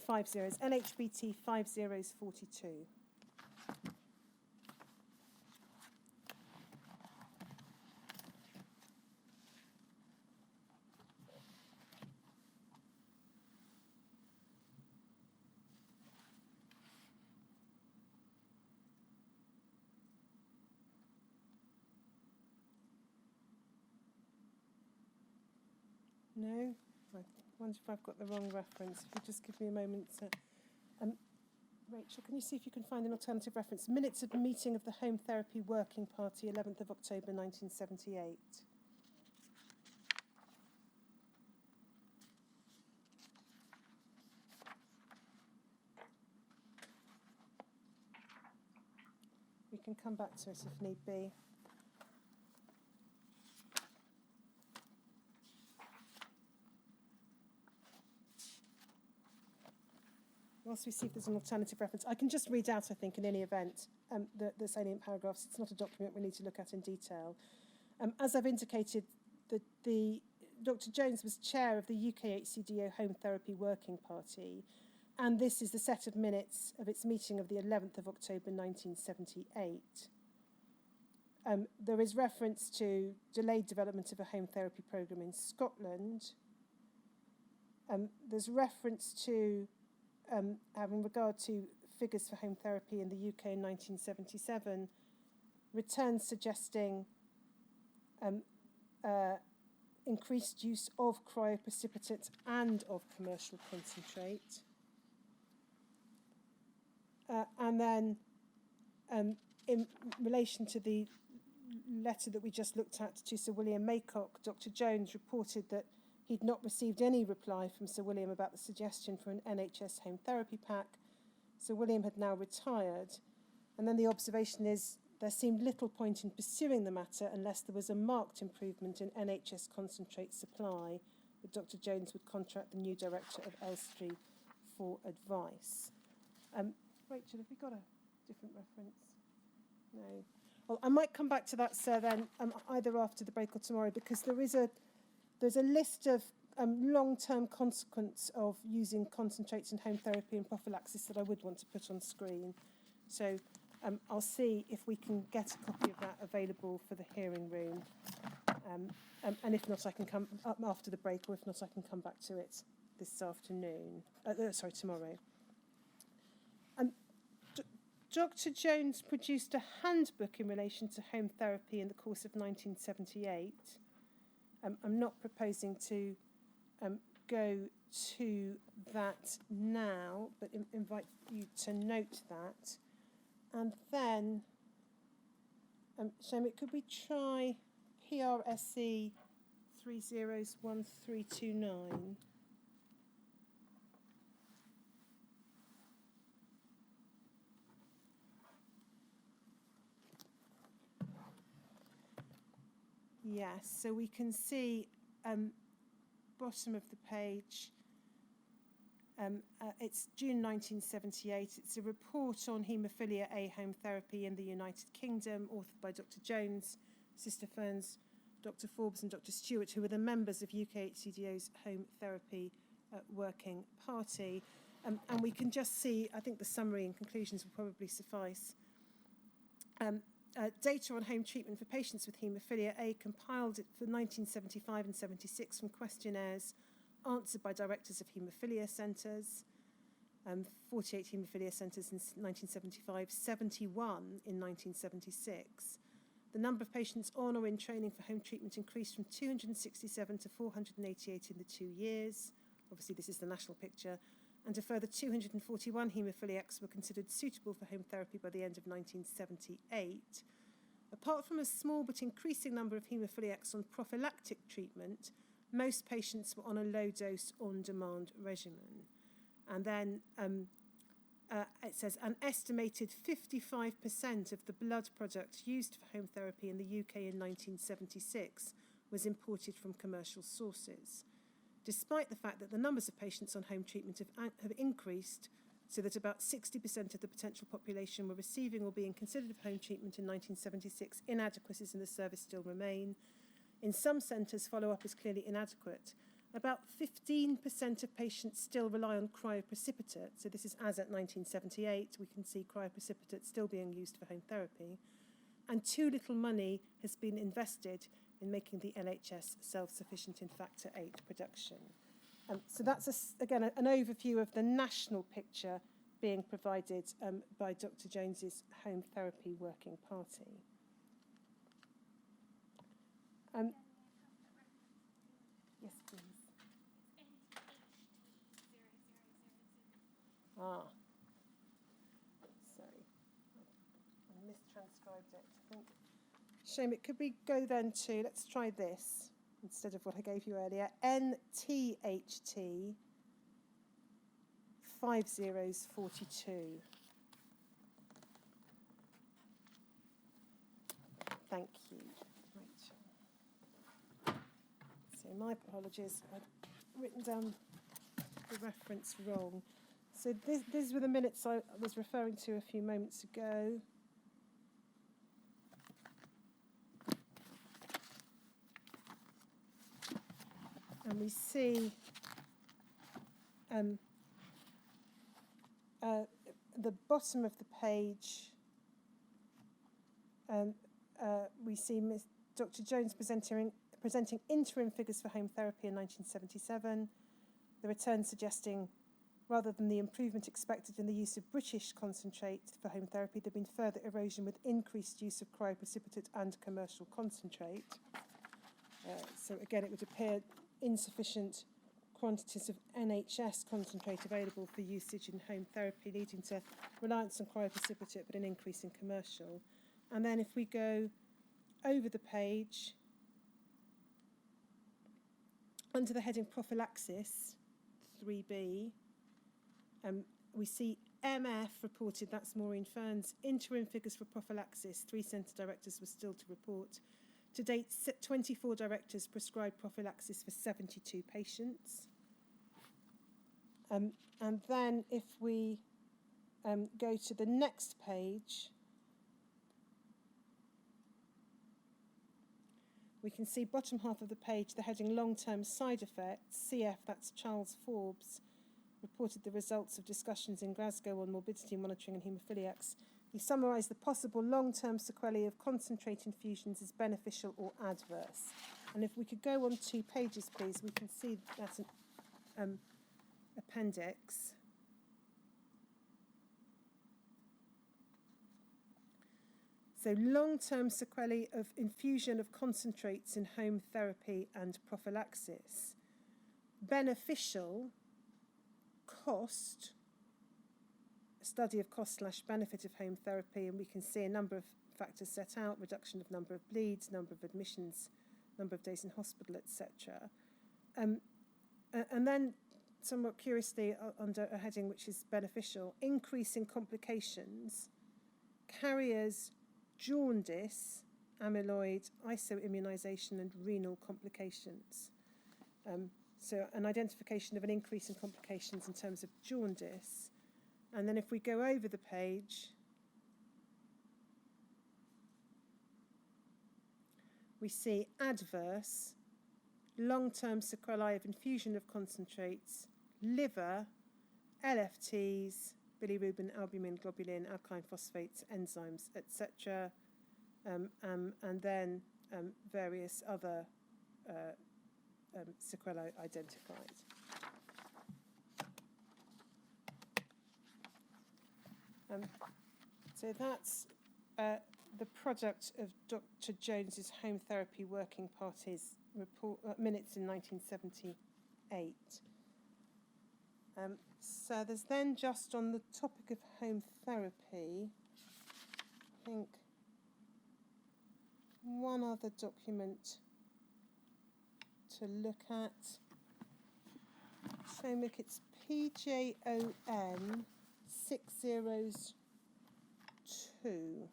NHBT 5042. No? I wonder if I've got the wrong reference. If you just give me a moment. Rachel, can you see if you can find an alternative reference? Minutes of the meeting of the Home Therapy Working Party, 11th of October 1978. We can come back to it if need be. Whilst we see if there's an alternative reference, I can just read out, I think, in any event, the salient paragraphs. It's not a document we need to look at in detail. As I've indicated, Dr. Jones was chair of the UK HCDO Home Therapy Working Party, and this is the set of minutes of its meeting of the 11th of October 1978. There is reference to delayed development of a home therapy programme in Scotland. There's reference to having regard to figures for home therapy in the UK in 1977, returns suggesting increased use of cryoprecipitate and of commercial concentrate. And then in relation to the letter that we just looked at to Sir William Maycock, Dr. Jones reported that he'd not received any reply from Sir William about the suggestion for an NHS home therapy pack. Sir William had now retired, and then the observation is there seemed little point in pursuing the matter unless there was a marked improvement in NHS concentrate supply, that Dr. Jones would contract the new director of Elstree for advice. Rachel, have we got a different reference? No. Well, I might come back to that, sir, then, either after the break or tomorrow, because there's a list of long-term consequence of using concentrates in home therapy and prophylaxis that I would want to put on screen. So I'll see if we can get a copy of that available for the hearing room. And if not, I can come up after the break, or if not, I can come back to it this afternoon. Tomorrow. Dr. Jones produced a handbook in relation to home therapy in the course of 1978. I'm not proposing to go to that now, but invite you to note that. And then, Shamit, could we try PRSE 301329? Yes, so we can see bottom of the page. It's June 1978. It's a report on Haemophilia A home therapy in the United Kingdom, authored by Dr. Jones, Sister Ferns, Dr. Forbes and Dr. Stewart, who were the members of UKHCDO's Home Therapy Working Party. And we can just see, I think the summary and conclusions will probably suffice. Data on home treatment for patients with Haemophilia A compiled for 1975 and 76 from questionnaires answered by directors of haemophilia centres, 48 haemophilia centres in 1975, 71 in 1976. The number of patients on or in training for home treatment increased from 267 to 488 in the 2 years. Obviously, this is the national picture. And a further 241 haemophiliacs were considered suitable for home therapy by the end of 1978. Apart from a small but increasing number of haemophiliacs on prophylactic treatment, most patients were on a low-dose on-demand regimen. And then it says an estimated 55% of the blood product used for home therapy in the UK in 1976 was imported from commercial sources, despite the fact that the numbers of patients on home treatment have increased, so that about 60% of the potential population were receiving or being considered for home treatment in 1976. Inadequacies in the service still remain. In some centres, follow-up is clearly inadequate. About 15% of patients still rely on cryoprecipitate, so this is as at 1978. We can see cryoprecipitate still being used for home therapy. And too little money has been invested in making the NHS self-sufficient in Factor VIII production. So that's, again, an overview of the national picture being provided by Dr. Jones's Home Therapy Working Party. Yes, please. Sorry, I mistranscribed it. I think. Seamus, could we go then to, let's try this instead of what I gave you earlier, NTHT 5042. Thank you, Rachel. So my apologies, I've written down the reference wrong. So these were the minutes I was referring to a few moments ago. And we see the bottom of the page, we see Dr. Jones presenting interim figures for home therapy in 1977, the return suggesting rather than the improvement expected in the use of British concentrate for home therapy, there had been further erosion with increased use of cryoprecipitate and commercial concentrate. So again, it would appear insufficient quantities of NHS concentrate available for usage in home therapy, leading to reliance on cryoprecipitate but an increase in commercial. And then if we go over the page, under the heading Prophylaxis, 3B, we see MF reported, that's Maureen Ferns, interim figures for prophylaxis. 3 centre directors were still to report. To date, 24 directors prescribed prophylaxis for 72 patients. And then if we go to the next page, we can see bottom half of the page, the heading long-term side effects. CF, that's Charles Forbes, reported the results of discussions in Glasgow on morbidity monitoring in haemophiliacs. He summarised the possible long-term sequelae of concentrate infusions as beneficial or adverse. And if we could go on 2 pages, please, we can see that's an appendix. So long-term sequelae of infusion of concentrates in home therapy and prophylaxis. Beneficial, cost, a study of cost/benefit of home therapy, and we can see a number of factors set out: reduction of number of bleeds, number of admissions, number of days in hospital, etc. And then, somewhat curiously, under a heading which is beneficial, increase in complications, carriers, jaundice, amyloid, isoimmunization, and renal complications. So an identification of an increase in complications in terms of jaundice. And then if we go over the page, we see adverse, long-term sequelae of infusion of concentrates, liver, LFTs, bilirubin, albumin, globulin, alkaline phosphates, enzymes, etc., and then various other sequelae identified. So that's the product of Dr. Jones's Home Therapy Working Party's report, minutes in 1978. So there's then, just on the topic of home therapy, I think one other document to look at. So Mick, it's PJON 602.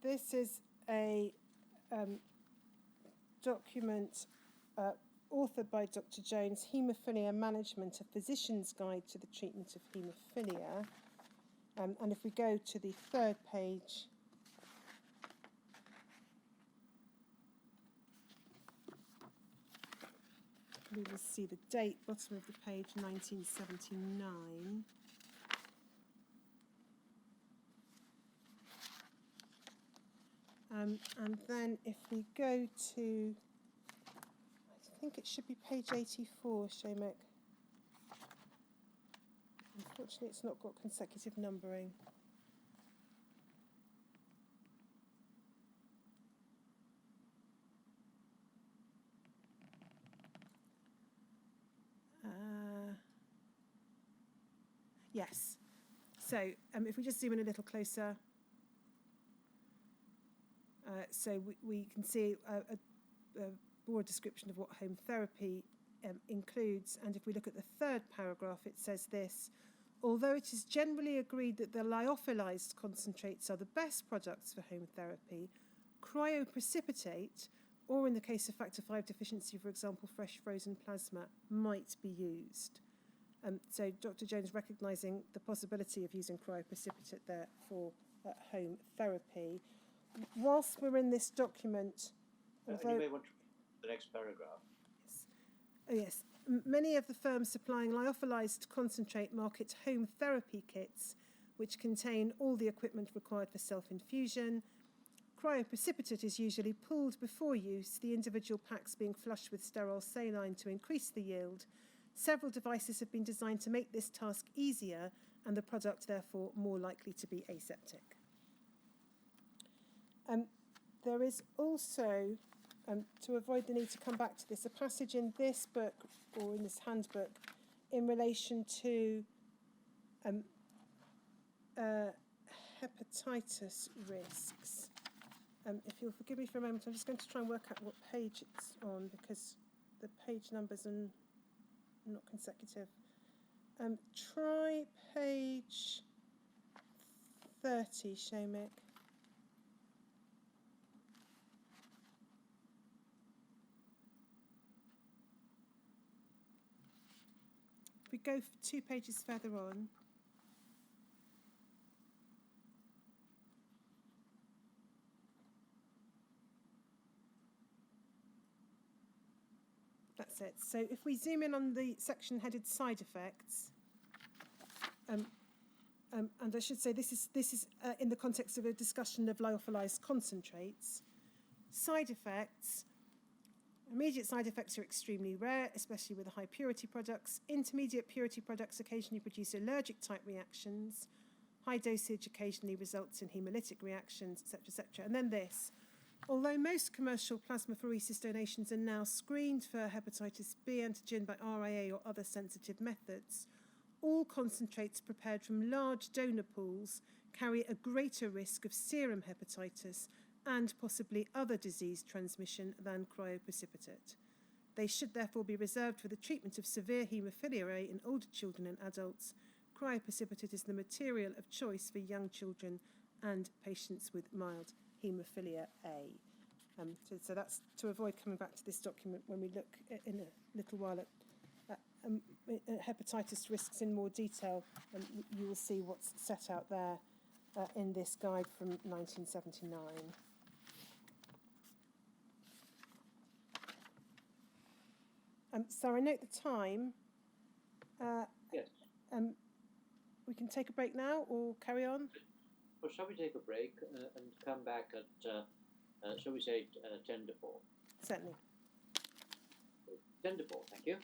This is a document authored by Dr. Jones, Haemophilia Management, a Physician's Guide to the Treatment of Haemophilia. And if we go to the 3rd page, we will see the date, bottom of the page, 1979. And then if we go to, I think it should be page 84, Seamus. Unfortunately, it's not got consecutive numbering. Yes. So if we just zoom in a little closer, so we can see a broad description of what home therapy includes. And if we look at the 3rd paragraph, it says this: although it is generally agreed that the lyophilized concentrates are the best products for home therapy, cryoprecipitate, or in the case of factor V deficiency, for example, fresh frozen plasma, might be used. So Dr. Jones recognising the possibility of using cryoprecipitate there for home therapy. Whilst we're in this document, you may want the next paragraph. Yes. Oh yes. Many of the firms supplying lyophilized concentrate market home therapy kits, which contain all the equipment required for self-infusion. Cryoprecipitate is usually pooled before use, the individual packs being flushed with sterile saline to increase the yield. Several devices have been designed to make this task easier, and the product therefore more likely to be aseptic. There is also, to avoid the need to come back to this, a passage in this book, or in this handbook, in relation to hepatitis risks. If you'll forgive me for a moment, I'm just going to try and work out what page it's on, because the page numbers are not consecutive. Try page 30, Shomik. If we go 2 pages further on, that's it. So if we zoom in on the section headed side effects, and I should say this is in the context of a discussion of lyophilized concentrates. Side effects. Immediate side effects are extremely rare, especially with the high purity products. Intermediate purity products occasionally produce allergic type reactions. High dosage occasionally results in hemolytic reactions, etc., etc. And then this. Although most commercial plasmapheresis donations are now screened for hepatitis B antigen by RIA or other sensitive methods, all concentrates prepared from large donor pools carry a greater risk of serum hepatitis and possibly other disease transmission than cryoprecipitate. They should therefore be reserved for the treatment of severe haemophilia A in older children and adults. Cryoprecipitate is the material of choice for young children and patients with mild haemophilia A. So that's to avoid coming back to this document when we look in a little while at hepatitis risks in more detail, and you will see what's set out there in this guide from 1979. So I note the time. Yes. We can take a break now or carry on? Well, shall we take a break and come back at, shall we say, 10 to 4? Certainly. 10 to 4, thank you.